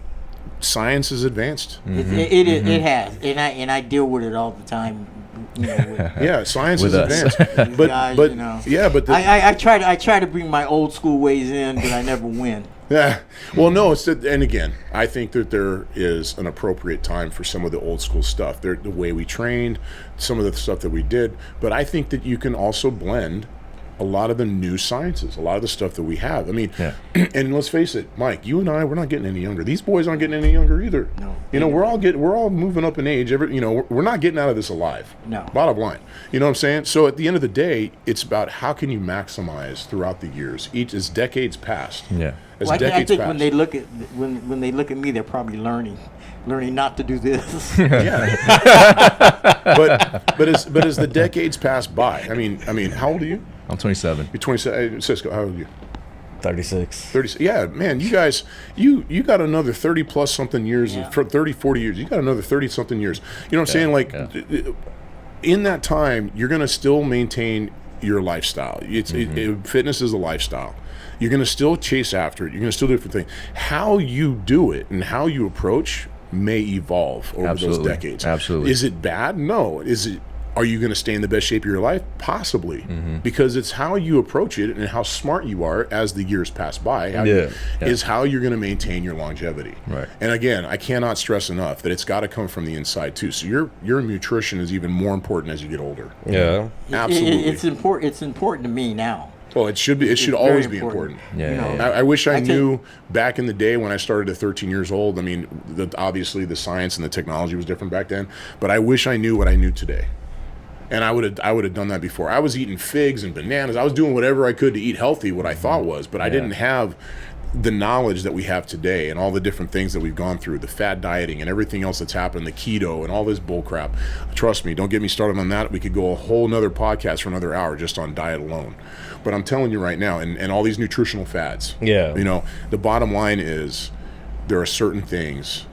science is advanced. It has, and I deal with it all the time You know, with, Yeah, science With is us. advanced. But guys, but you know. yeah, but I try to bring my old school ways in, but I never win. yeah. Well, no, it's that, and again, I think that there is an appropriate time for some of the old school stuff. The way we trained, some of the stuff that we did, but I think that you can also blend a lot of the new sciences, a lot of the stuff that we have. I mean, Yeah. and let's face it, Mike, you and I, we're not getting any younger. These boys aren't getting any younger either. No. You know, we're all moving up in age. We're not getting out of this alive. No. Bottom line. You know what I'm saying? So at the end of the day, it's about how can you maximize throughout the years, as decades pass. Yeah. As Well, I decades think pass. when they look at when they look at me, they're probably learning not to do this. but as the decades pass by, I mean, how old are you? I'm 27. You're 27. Cisco, how old are you? 36. 30. Yeah, man, you guys, you got another 30 plus something years, Yeah. 30, 40 years. You got another 30 something years. You know what I'm saying? Like, in that time, you're going to still maintain your lifestyle. Fitness is a lifestyle. You're going to still chase after it. You're going to still do different things. How you do it and how you approach may evolve over Absolutely. those decades. Absolutely. Is it bad? No. Are you going to stay in the best shape of your life? Possibly, because it's how you approach it and how smart you are as the years pass by. Is how you're going to maintain your longevity. Right. And again, I cannot stress enough that it's got to come from the inside too. So your nutrition is even more important as you get older. Yeah. Absolutely. It's important. It's important to me now. Well, it should be. It should It's always very be important. Yeah, You know, yeah, I wish I I take- knew back in the day when I started at 13 years old. I mean, obviously the science and the technology was different back then, but I wish I knew what I knew today. And I would have done that before. I was eating figs and bananas. I was doing whatever I could to eat healthy, what I thought was, but I didn't have the knowledge that we have today and all the different things that we've gone through, the fad dieting and everything else that's happened, the keto and all this bull crap. Trust me, don't get me started on that. We could go a whole nother podcast for another hour just on diet alone. But I'm telling you right now, and all these nutritional fads. Yeah. You know, the bottom line is there are certain things,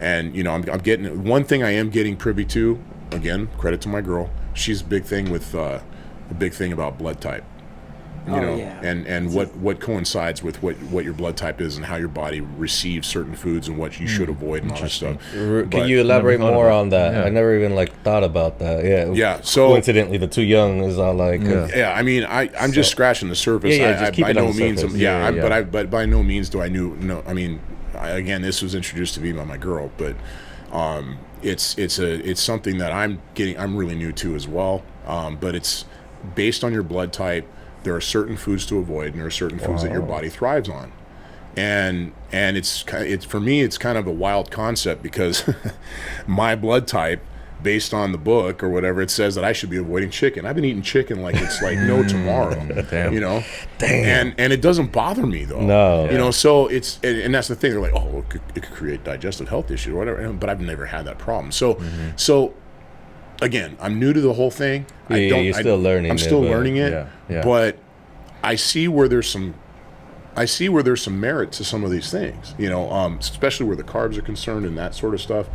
and you know, I'm getting one thing I am getting privy to. Again, credit to my girl. She's a big thing with a big thing about blood type. You Oh, know, yeah. and what coincides with what your blood type is and how your body receives certain foods and what you should avoid and all that stuff. Can But- you elaborate Never thought more about on that? it. Yeah. I never even thought about that. Yeah. Yeah, so- coincidentally, the too young is all like. Yeah. Yeah, I mean, I'm just scratching the surface. Yeah, just keep by it on no the means, surface. but by no means do I know. I mean, again, this was introduced to me by my girl, but it's something that I'm really new to as well. But it's based on your blood type. There are certain foods to avoid, and there are certain foods that your body thrives on. And it's for me, it's kind of a wild concept because my blood type, based on the book or whatever, it says that I should be avoiding chicken. I've been eating chicken like it's like no tomorrow. Damn. You know, and it doesn't bother me though. No. You know, so it's and that's the thing. They're like, oh, it could create digestive health issues or whatever. But I've never had that problem. So again, I'm new to the whole thing. You're still learning. I'm still but- learning it. yeah. But I see where there's some merit to some of these things, you know, especially where the carbs are concerned and that sort of stuff.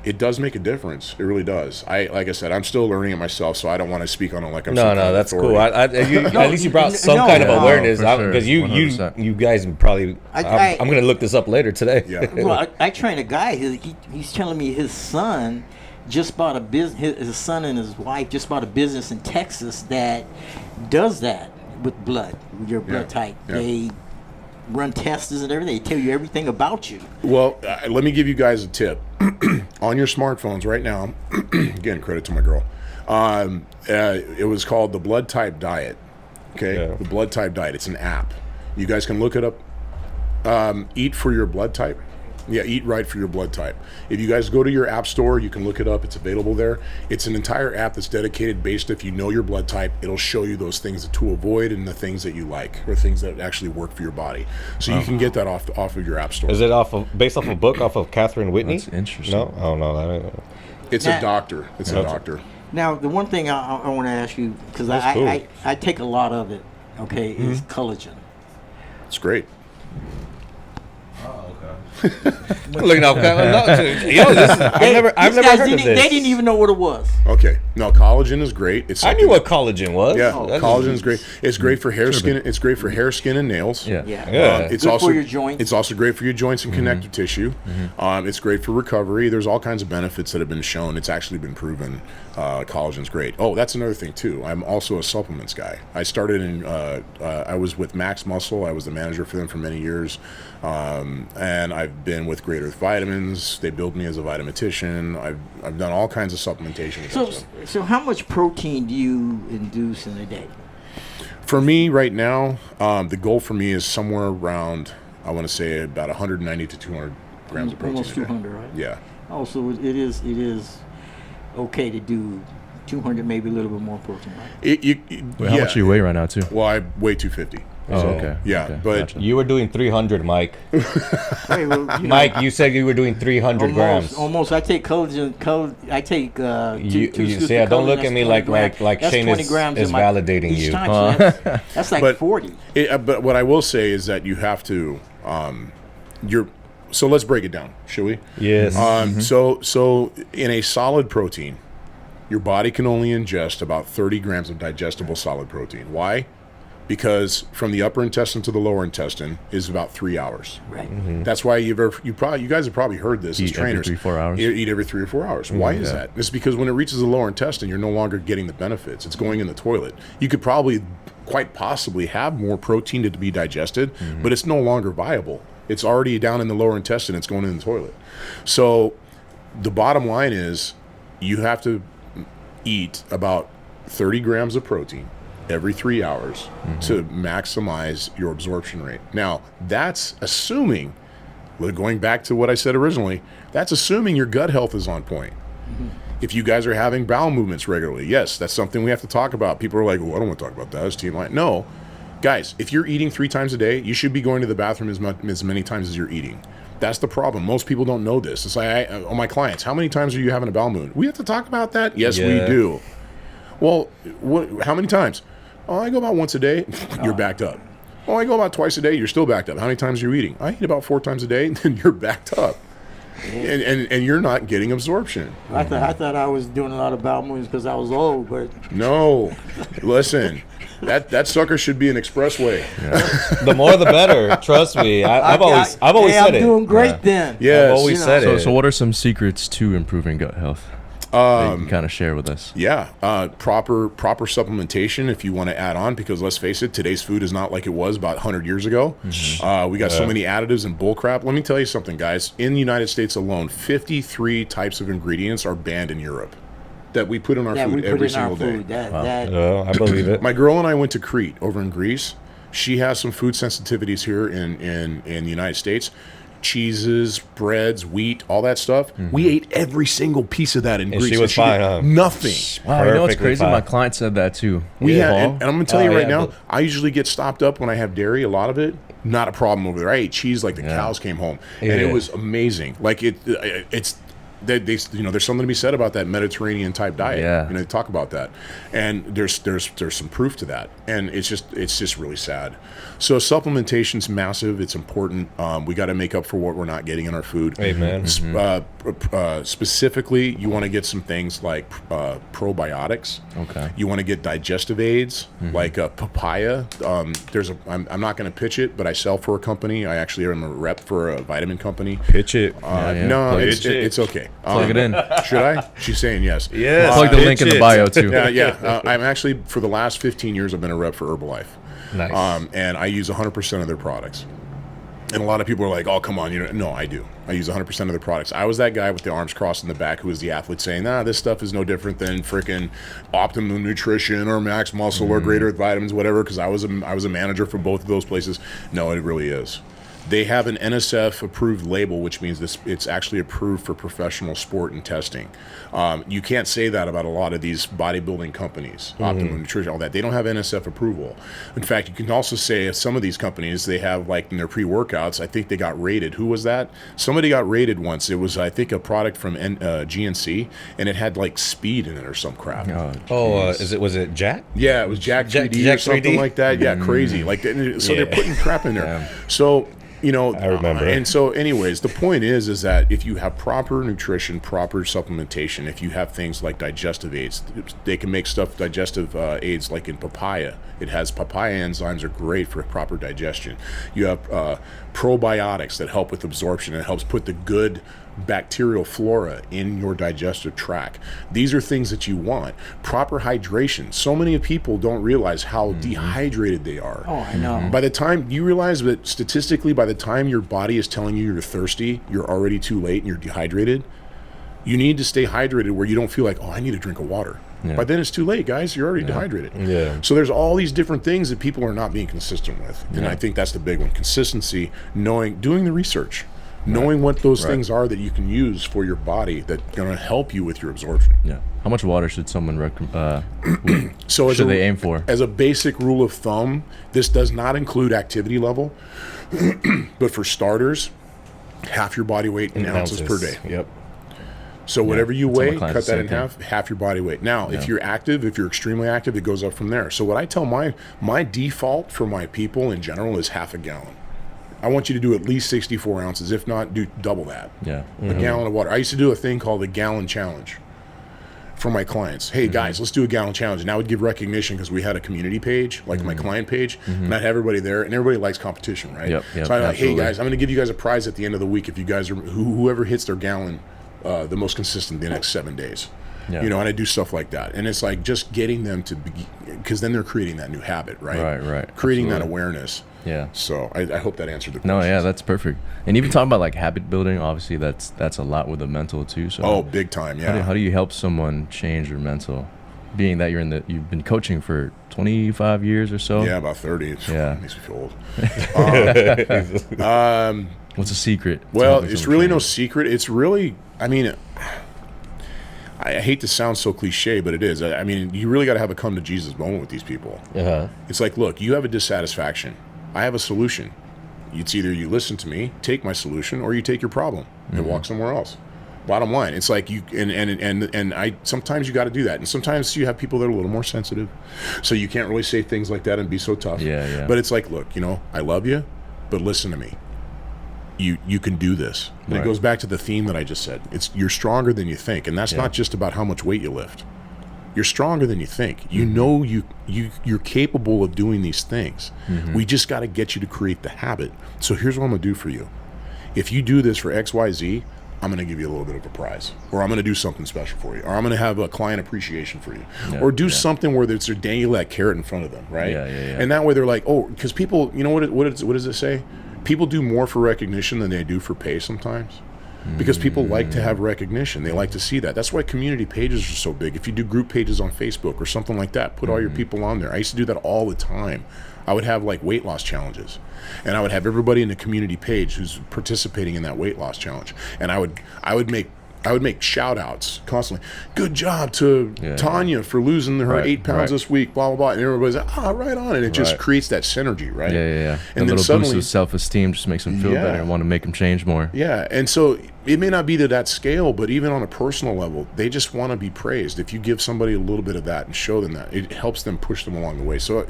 It does make a difference. It really does. Like I said, I'm still learning it myself, so I don't want to speak on it like I'm some No, kind of that's authority. cool. At least you brought some no, kind of no, awareness for out sure, because 100%. you guys probably. I- I'm gonna look this up later today. Yeah. Well, I train a guy. He's telling me his son just bought a business. His son and his wife just bought a business in Texas that does that with blood, with your blood type. Yeah. They run tests and everything. They tell you everything about you. Well, let me give you guys a tip. On your smartphones right now, again, credit to my girl. It was called the Blood Type Diet. Okay, Yeah. the Blood Type Diet. It's an app. You guys can look it up. Eat for your blood type. Yeah, Eat Right for your blood type. If you guys go to your app store, you can look it up. It's available there. It's an entire app that's dedicated based if you know your blood type. It'll show you those things to avoid and the things that you like or things that actually work for your body. So you can get that off of your app store. Is it based off a book off of Catherine Whitney? That's interesting. No, I don't know. It's Now- a doctor. It's a doctor. Now, the one thing I want to ask you, because That's cool. I take a lot of it, okay, is collagen. It's great. Look, no, yo, I've never heard of this. They didn't even know what it was. Okay. No, collagen is great. It's I knew what collagen was. Yeah, That's- collagen is great. It's great for hair, skin. It's great for hair, skin, and nails. Yeah. Yeah. It's Good also for your joints. It's also great for your joints and connective tissue. It's great for recovery. There's all kinds of benefits that have been shown. It's actually been proven. Collagen's great. Oh, that's another thing too. I'm also a supplements guy. I started in. I was with Max Muscle. I was the manager for them for many years, and I've been with Great Earth Vitamins. They billed me as a vitamitician. I've done all kinds of supplementation. with them. So how much protein do you induce in a day? For me right now, the goal for me is somewhere around, I want to say about 190 to 200 grams of protein. Almost a day. 200, right? Yeah. Oh, so it is okay to do 200, maybe a little bit more protein, right? Wait, how much do you weigh right now, too? Well, I weigh 250. Oh, So, okay. Yeah, Okay, but gotcha. You were doing 300, Mike. Wait, well, Mike, you said you were doing 300 grams. Almost. I take collagen. I take two You scoops see, of don't collagen, look that's at me 20 grams. like That's Shane 20 is grams in validating each you. time, so that's like But- 40. But what I will say is that you have to, so let's break it down, shall we? Yes. So in a solid protein, your body can only ingest about 30 grams of digestible solid protein. Why? Because from the upper intestine to the lower intestine is about 3 hours. Right. That's why you guys have probably heard this as Eat every trainers. 3-4 hours? Eat every 3 or 4 hours. Why is that? It's because when it reaches the lower intestine, you're no longer getting the benefits. It's going in the toilet. You could probably, quite possibly, have more protein to be digested, but it's no longer viable. It's already down in the lower intestine. It's going in the toilet. So the bottom line is you have to eat about 30 grams of protein every 3 hours to maximize your absorption rate. Now, that's assuming, going back to what I said originally, that's assuming your gut health is on point. If you guys are having bowel movements regularly, yes, that's something we have to talk about. People are like, well, I don't want to talk about that. It's TMI. No. Guys, if you're eating 3 times a day, you should be going to the bathroom as many times as you're eating. That's the problem. Most people don't know this. It's like, on my clients, how many times are you having a bowel movement? We have to talk about that? Yes, we Yeah. do. Well, how many times? Oh, I go about once a day. You're backed up. Oh, I go about twice a day. You're still backed up. How many times are you eating? I eat about 4 times a day. Then you're backed up. And you're not getting absorption. I thought I was doing a lot of bowel movements because I was old, but No. Listen, that sucker should be an expressway. The more the better. Trust me. I've always hey, said I'm it. doing great then. Yes. I've always said it. So what are some secrets to improving gut health that you can kind of share with us? Yeah, proper supplementation if you want to add on, because let's face it, today's food is not like it was about 100 years ago. We got so many additives and bull crap. Let me tell you something, guys. In the United States alone, 53 types of ingredients are banned in Europe that we put in our Yeah, food we put every in our single day. food. That I believe it. My girl and I went to Crete over in Greece. She has some food sensitivities here in the United States. Cheeses, breads, wheat, all that stuff. We ate every single piece of that in Greece. she was did fine, huh? Nothing. Wow, you know what's Perfectly crazy? fine. My client said that too. We had, Paul. and I'm gonna tell you right yeah, now, but- I usually get stopped up when I have dairy. A lot of it, not a problem over there. I ate cheese like the cows came home, and it Yeah. was amazing. Like it's. They there's something to be said about that Mediterranean type diet. Yeah. They talk about that, and there's some proof to that, and it's just really sad. So supplementation's massive. It's important. We got to make up for what we're not getting in our food. Amen. Specifically, you want to get some things like probiotics. Okay. You want to get digestive aids like papaya. I'm not going to pitch it, but I sell for a company. I actually am a rep for a vitamin company. Pitch it. yeah. No, Plug it's okay. Plug it in. Should I? She's saying yes. Yes. Plug the link in the bio too. Yeah. I'm actually, for the last 15 years, I've been a rep for Herbalife. Nice. And I use 100% of their products. And a lot of people are like, oh, come on. No, I do. I use 100% of their products. I was that guy with the arms crossed in the back who was the athlete saying, this stuff is no different than freaking Optimum Nutrition or Max Muscle or Great Earth Vitamins, whatever, because I was a manager for both of those places. No, it really is. They have an NSF approved label, which means it's actually approved for professional sport and testing. You can't say that about a lot of these bodybuilding companies, Optimum Nutrition, all that. They don't have NSF approval. In fact, you can also say some of these companies, they have like in their pre-workouts, I think they got rated. Who was that? Somebody got rated once. It was, I think, a product from GNC, and it had like speed in it or some crap. Was it Jack? Yeah, it was Jack 3D Jack or something 3D? like that. Yeah, crazy. Like, so they're putting crap in there. Yeah. So You know, I remember. And so, anyways, the point is that if you have proper nutrition, proper supplementation, if you have things like digestive aids, they can make digestive aids like in papaya. It has papaya enzymes are great for proper digestion. You have probiotics that help with absorption. It helps put the good bacterial flora in your digestive tract. These are things that you want. Proper hydration. So many people don't realize how dehydrated they are. Oh, I know. By the time you realize that statistically, by the time your body is telling you you're thirsty, you're already too late and you're dehydrated. You need to stay hydrated where you don't feel like, oh, I need a drink of water. Yeah. By then it's too late, guys. You're already dehydrated. Yeah. So there's all these different things that people are not being consistent with. And Yeah. I think that's the big one. Consistency, doing the research. Knowing what those things are that you can use for your body that's going to help you with your absorption. Yeah. How much water should someone So should they aim for? As a basic rule of thumb, this does not include activity level, but for starters, half your body weight in ounces per day. Yep. So whatever you Some weigh, clients cut the that same in half your body weight. Now, if you're active, if you're extremely active, it goes up from there. So what I tell my default for my people in general is half a gallon. I want you to do at least 64 ounces. If not, do double that. Yeah. A gallon of water. I used to do a thing called the gallon challenge for my clients. Hey guys, let's do a gallon challenge. And I would give recognition because we had a community page, like my client page, and I'd have everybody there, and everybody likes competition, right? Yep, So I'm like, hey absolutely. guys, I'm going to give you guys a prize at the end of the week if you guys are whoever hits their gallon the most consistent the next 7 days. Yeah. You know, and I do stuff like that. And it's like just getting them to because then they're creating that new habit, right? Right. Creating that Absolutely. awareness. Yeah. So I hope that answered the question. No, yeah, that's perfect. And even talking about like habit building, obviously that's a lot with the mental too. So Oh, big time, yeah. how do you help someone change their mental? Being that you've been coaching for 25 years or so. Yeah, about 30. Yeah. It makes me feel old. What's the secret? to Well, helping it's someone really no change? secret. It's really, I mean, I hate to sound so cliche, but it is. I mean, you really got to have a come to Jesus moment with these people. Uh-huh. It's like, look, you have a dissatisfaction. I have a solution. It's either you listen to me, take my solution, or you take your problem and walk somewhere else. Bottom line, it's like you and I sometimes you got to do that, and sometimes you have people that are a little more sensitive, so you can't really say things like that and be so tough. Yeah. But it's like, look, I love you, but listen to me. You can do this, and Right. it goes back to the theme that I just said. You're stronger than you think, and that's Yeah. not just about how much weight you lift. You're stronger than you think. You know you're capable of doing these things. We just got to get you to create the habit. So here's what I'm gonna do for you. If you do this for XYZ, I'm gonna give you a little bit of a prize, or I'm gonna do something special for you, or I'm gonna have a client appreciation for you, or do something where there's a dangle that carrot in front of them, right? Yeah. And that way they're like, oh, because people, what does it say? People do more for recognition than they do for pay sometimes. Because people like to have recognition. They like to see that. That's why community pages are so big. If you do group pages on Facebook or something like that, put all your people on there. I used to do that all the time. I would have like weight loss challenges, and I would have everybody in the community page who's participating in that weight loss challenge. And I would make shout outs constantly. Good job to Tanya for losing her Right, 8 pounds right. this week, blah, blah, blah. And everybody's like, right on. And it just Right. creates that synergy, right? Yeah. And a then little suddenly, boost of self-esteem just makes them feel Yeah. better and want to make them change more. yeah, and so it may not be to that scale, but even on a personal level, they just want to be praised. If you give somebody a little bit of that and show them that, it helps them push them along the way. So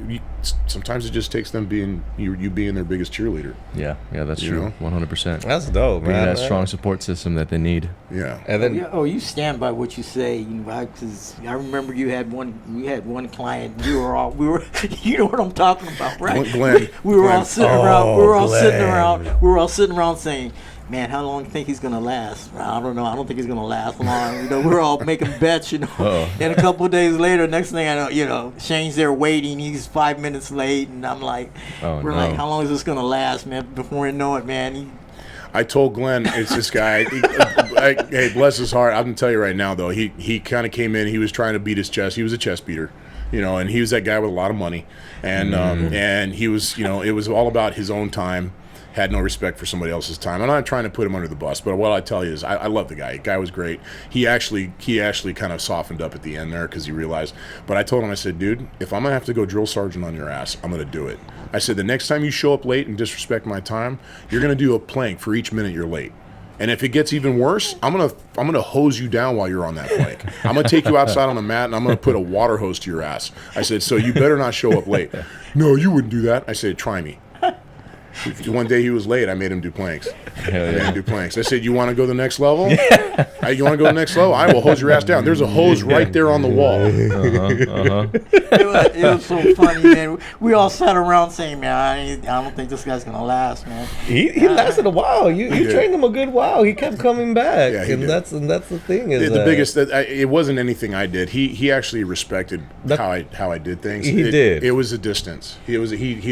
sometimes it just takes them being you being their biggest cheerleader. Yeah, that's You true. know? 100%. That's dope, Being man. that strong support system that they need. Yeah. And then You stand by what you say, because I remember you had one client. We were you know what I'm talking about, right? Glenn. We were all Glenn. sitting around. We were all sitting Glenn. around. We were all sitting around saying, "Man, how long do you think he's gonna last?" I don't know. I don't think he's gonna last long. We're all making bets. And a couple of days later, next thing I know, Shane's there waiting. He's 5 minutes late, and I'm like, "We're like, how long is this gonna last, man?" Before we know it, man. I told Glenn, it's this guy. Hey, bless his heart. I'm gonna tell you right now, though. He kind of came in. He was trying to beat his chest. He was a chest beater, and he was that guy with a lot of money, and he was, it was all about his own time. Had no respect for somebody else's time. I'm not trying to put him under the bus, but what I tell you is, I love the guy. The guy was great. He actually kind of softened up at the end there because he realized. But I told him, I said, dude, if I'm gonna have to go drill sergeant on your ass, I'm gonna do it. I said, the next time you show up late and disrespect my time, you're gonna do a plank for each minute you're late. And if it gets even worse, I'm gonna hose you down while you're on that plank. I'm gonna take you outside on a mat and I'm gonna put a water hose to your ass. I said, so you better not show up late. No, you wouldn't do that. I said, try me. One day he was late. I made him do planks. Hell I made yeah. him do planks. I said, "You want to go to the next level? You want to go to the next level? I will hose your ass down. There's a hose right there on the wall." It was so funny, man. We all sat around saying, "Man, I don't think this guy's gonna last, man." He lasted a while. You did. trained him a good while. He kept coming back, Yeah, he and did. that's the thing is The biggest that it wasn't anything I did. He actually respected how I did things. He did. It was a distance. He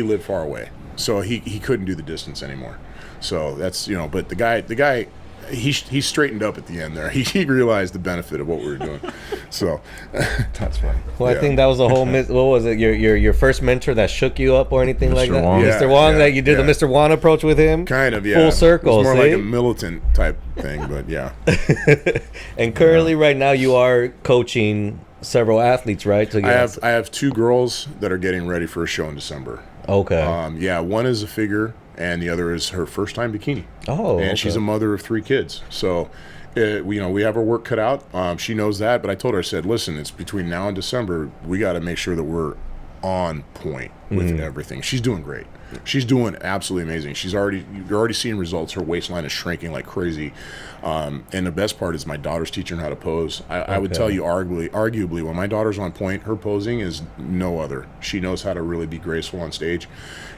lived far away, so he couldn't do the distance anymore. So that's but the guy. He straightened up at the end there. He realized the benefit of what we were doing. So That's funny. Well, Yeah. I think that was the whole. What was it? Your first mentor that shook you up or anything like that? Wong. Mr. Wong. Yeah, that you did yeah. the Mr. Wong approach with him. kind of, yeah. Full circle. It's more see? like a militant type thing, but yeah. And currently, right now, you are coaching several athletes, right? To get I have 2 girls that are getting ready for a show in December. Okay. Yeah, one is a figure, and the other is her first time bikini. Oh, and she's a mother of 3 kids. So, we have our work cut out. She knows that, but I told her, I said, listen, it's between now and December. We got to make sure that we're on point with everything. She's doing great. She's doing absolutely amazing. You're already seeing results. Her waistline is shrinking like crazy. And the best part is my daughter's teaching her how to pose. I would tell you, arguably, when my daughter's on point, her posing is no other. She knows how to really be graceful on stage.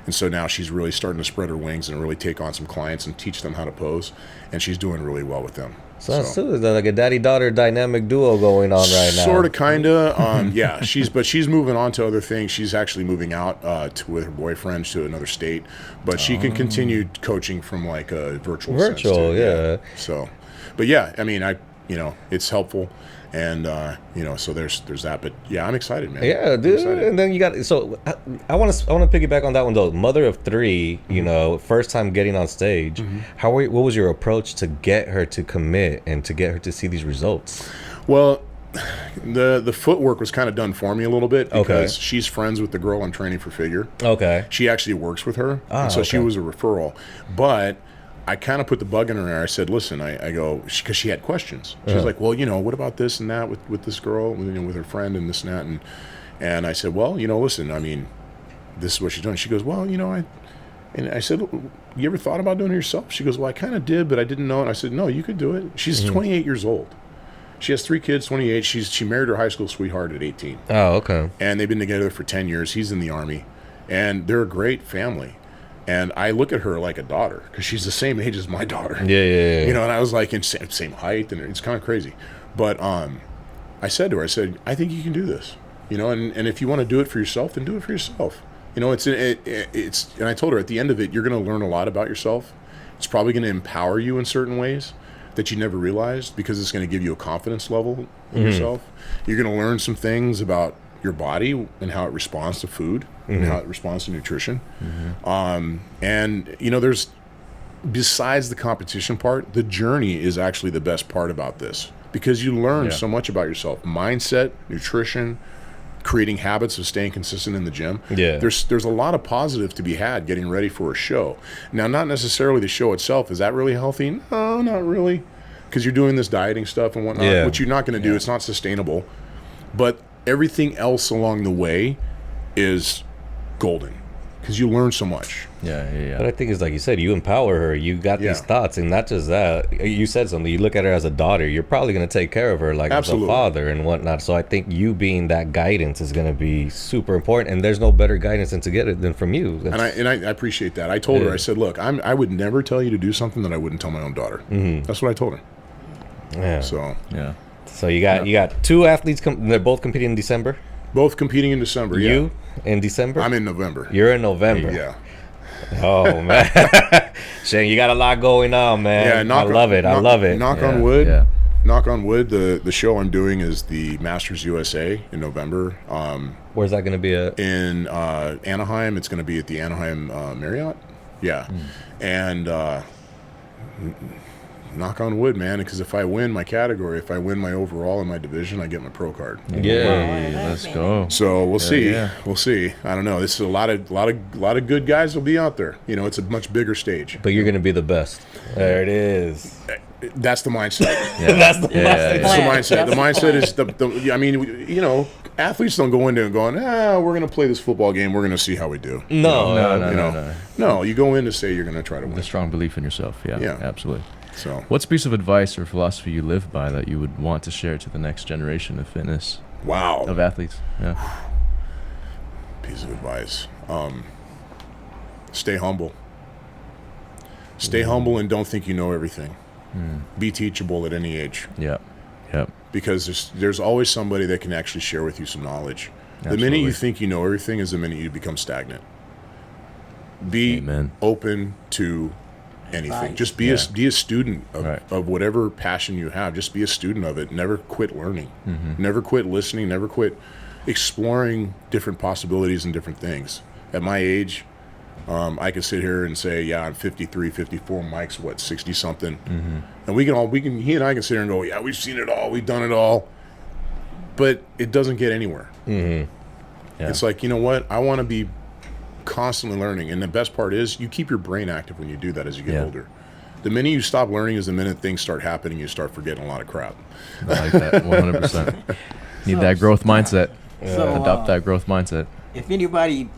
And so now she's really starting to spread her wings and really take on some clients and teach them how to pose. And she's doing really well with them. So that's like a daddy-daughter dynamic duo going on right now. Sort of, kind of. Yeah, she's moving on to other things. She's actually moving out with her boyfriend to another state, but she can continue coaching from like a virtual sense, too. Yeah. So, but yeah, I mean, it's helpful, and so there's that. But yeah, I'm excited, man. Yeah, I'm dude. excited. And then you got I want to piggyback on that one though. Mother of 3, first time getting on stage. What was your approach to get her to commit and to get her to see these results? Well, the footwork was kind of done for me a little bit because Okay. she's friends with the girl I'm training for figure. Okay. She actually works with her, and so she was a referral. But I kind of put the bug in her ear. I said, listen, I go, because she had questions. She was like, well, what about this and that with this girl, with her friend and this and that. And I said, well, listen, I mean, this is what she's doing. She goes, well, and I said, you ever thought about doing it yourself? She goes, well, I kind of did, but I didn't know. And I said, no, you could do it. She's 28 years old. She has 3 kids, 28. She married her high school sweetheart at 18. Oh, okay. And they've been together for 10 years. He's in the Army. And they're a great family. And I look at her like a daughter because she's the same age as my daughter. Yeah. And I was like in same height, and it's kind of crazy. But I said to her, I think you can do this. And if you want to do it for yourself, then do it for yourself. It's and I told her at the end of it, you're going to learn a lot about yourself. It's probably going to empower you in certain ways that you never realized because it's going to give you a confidence level in yourself. You're going to learn some things about your body and how it responds to food and how it responds to nutrition. And there's, besides the competition part, the journey is actually the best part about this because you learn so much about yourself, mindset, nutrition, creating habits of staying consistent in the gym. Yeah. There's a lot of positive to be had getting ready for a show. Now, not necessarily the show itself. Is that really healthy? No, not really. Because you're doing this dieting stuff and whatnot, which you're not going to do. It's not sustainable. But everything else along the way is golden because you learn so much. Yeah. But I think it's like you said, you empower her. You got these thoughts, and not just that. You said something. You look at her as a daughter. You're probably going to take care of her like Absolutely. as a father and whatnot. So I think you being that guidance is going to be super important. And there's no better guidance than to get it than from you. And I appreciate that. I told her, I said, look, I would never tell you to do something that I wouldn't tell my own daughter. That's what I told her. Yeah. So Yeah. So you got 2 athletes. They're both competing in December. both competing in December. You in December? I'm in November. You're in November. Yeah. Oh man, Shane, you got a lot going on, man. Yeah, I love it. Knock on wood. Yeah. Knock on wood. The show I'm doing is the Masters USA in November. Where's that going to be at? In Anaheim. It's going to be at the Anaheim Marriott. Yeah, and knock on wood, man, because if I win my category, if I win my overall in my division, I get my pro card. Yeah. Let's go. So we'll see. yeah. We'll see. I don't know. This is a lot of good guys will be out there. You know, it's a much bigger stage. But you're gonna be the best. There it is. That's the mindset. That's the That's the mindset. The mindset is I mean, you know, athletes don't go in there and going, we're going to play this football game. We're going to see how we do. No. No, you go in to say you're going to try to win. The strong belief in yourself. Yeah, absolutely. So, What's a piece of advice or philosophy you live by that you would want to share to the next generation of fitness, wow. of athletes? Yeah. Piece of advice. Stay humble. Stay humble and don't think you know everything. Be teachable at any age. Yeah. Yep. Because there's always somebody that can actually share with you some knowledge. The minute Absolutely. you think you know everything is the minute you become stagnant. Be Amen. open to anything. Right. Just be a student of, Right. of whatever passion you have. Just be a student of it. Never quit learning. Never quit listening. Never quit exploring different possibilities and different things. At my age, I could sit here and say, yeah, I'm 53, 54. Mike's what, 60 something, and he and I can sit here and go, yeah, we've seen it all, we've done it all, but it doesn't get anywhere. Yeah. It's like, you know what? I want to be constantly learning, and the best part is you keep your brain active when you do that as you get older. The minute you stop learning is the minute things start happening. You start forgetting a lot of crap. I like that. 100%. Need that growth mindset. So, Adopt that growth mindset. if anybody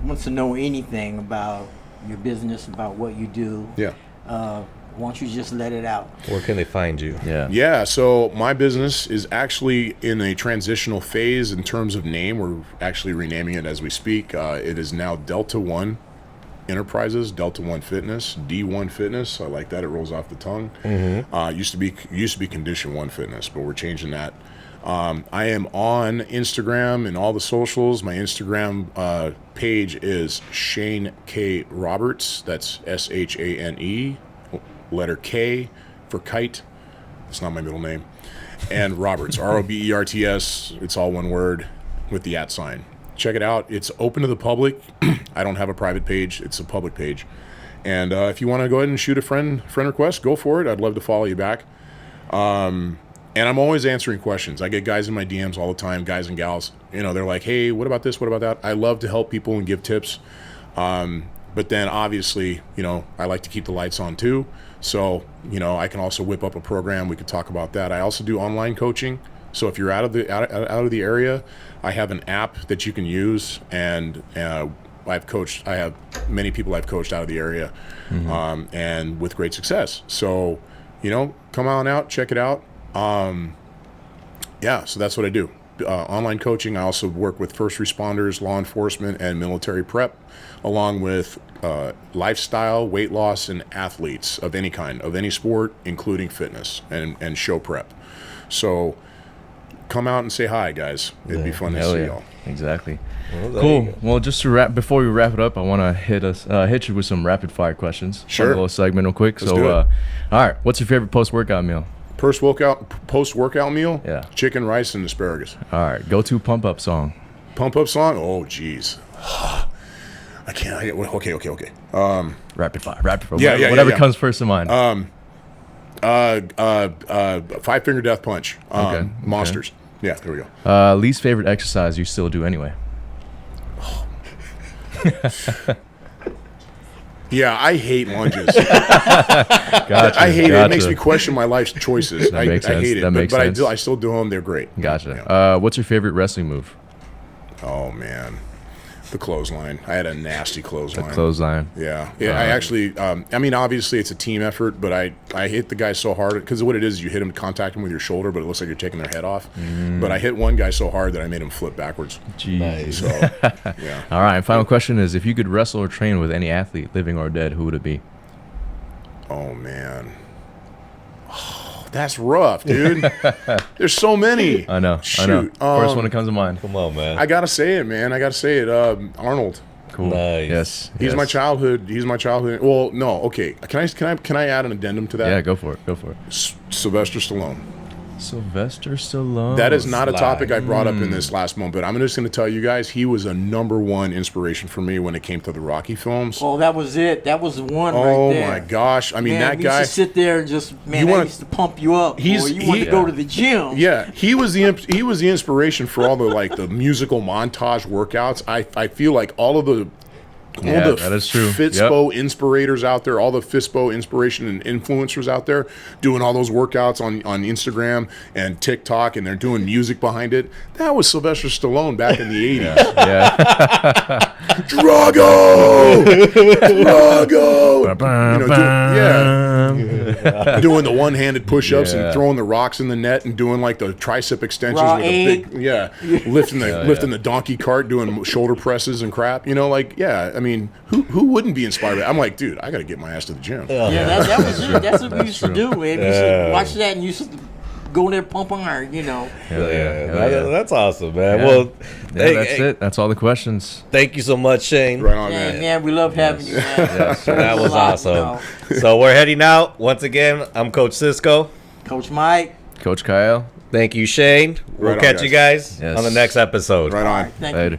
wants to know anything about your business, about what you do, Yeah. why don't you just let it out? Where can they find you? Yeah. Yeah, so my business is actually in a transitional phase in terms of name. We're actually renaming it as we speak. It is now Delta One Enterprises, Delta One Fitness, D1 Fitness. I like that; it rolls off the tongue. Used to be Condition One Fitness, but we're changing that. I am on Instagram and all the socials. My Instagram page is Shane K Roberts. That's SHANE, letter K for kite. It's not my middle name. And Roberts, ROBERTS. It's all one word with the @ sign. Check it out. It's open to the public. I don't have a private page. It's a public page. And if you want to go ahead and shoot a friend request, go for it. I'd love to follow you back. And I'm always answering questions. I get guys in my DMs all the time, guys and gals. You know, they're like, hey, what about this? What about that? I love to help people and give tips. But then obviously, you know, I like to keep the lights on too. So, you know, I can also whip up a program. We could talk about that. I also do online coaching. So if you're out of the area, I have an app that you can use. And I have many people I've coached out of the area, and with great success. So, you know, come on out, check it out. So that's what I do. Online coaching. I also work with first responders, law enforcement, and military prep, along with lifestyle, weight loss, and athletes of any kind, of any sport, including fitness and show prep. So come out and say hi, guys. It'd be fun to see y'all. Exactly. Well, there you Cool. go. Well, just to wrap, before we wrap it up, I want to hit you with some rapid fire questions. Sure. Fun little segment real quick. Let's do it. All right. What's your favorite post-workout meal? Post-workout meal? Yeah. Chicken, rice, and asparagus. All right. Go-to pump-up song. Pump-up song? Oh, jeez. I can't. Okay. Rapid fire. Yeah, Whatever yeah. comes first to mind. Five Finger Death Punch. Okay. Monsters. Yeah, there we go. Least favorite exercise you still do anyway? Yeah, I hate lunges. Gotcha. I hate it. It makes me question my life's choices. I makes sense. hate it. That makes but sense. I still do them. They're great. Gotcha. Yeah. What's your favorite wrestling move? Oh, man. The clothesline. I had a nasty clothesline. Clothesline. Yeah. I actually, I mean, obviously it's a team effort, but I hit the guy so hard, because what it is, you hit him, contact him with your shoulder, but it looks like you're taking their head off. But I hit one guy so hard that I made him flip backwards. Jeez. So, yeah. All right. And final question is, if you could wrestle or train with any athlete, living or dead, who would it be? Oh, man. Oh, that's rough, dude. There's so many. I know. Shoot. First one that comes to mind. Come on, man. I got to say it, man. I got to say it. Arnold. Cool. Nice. Yes. He's my childhood. Well, no. Okay. Can I add an addendum to that? Yeah. Go for it. Sylvester Stallone. Sylvester Stallone. That is not a topic I brought up Mm. in this last moment, but I'm just going to tell you guys, he was a #1 inspiration for me when it came to the Rocky films. Oh, that was it. That was the one Oh right there. my gosh! I mean, Man, that we guy. used to sit there and just, man, You that wanna- used to pump you up. He's- Boy. You wanted he- to go to the gym. Yeah, he was the inspiration for all the like the musical montage workouts. I feel like all the that is true. Fitspo inspirators out there, all the Fitspo inspiration and influencers out there doing all those workouts on Instagram and TikTok, and they're doing music behind it. That was Sylvester Stallone back in the 80s. Yeah. Drago! Drago! Doing the one-handed push-ups Yeah. and throwing the rocks in the net and doing like the tricep extensions Raw with egg. a big, lifting the donkey cart, doing shoulder presses and crap. You know, like, yeah, I mean, who wouldn't be inspired by it? I'm like, dude, I got to get my ass to the gym. Yeah, that was it. That's what we used to do, man. We used Yeah. to watch that and used to go in there pump iron, you know. That's awesome, man. Yeah. Well, That's it. That's all the questions. Thank you so much, Shane. Right on, Yeah, man. man, we love having you, man. Yes. That was A lot, awesome. you know. So we're heading out. Once again, I'm Coach Cisco. Coach Mike, Coach Kyle. Thank you, Shane. We'll Right on, catch you guys Yes. on the next episode. Right on. thank you. Later.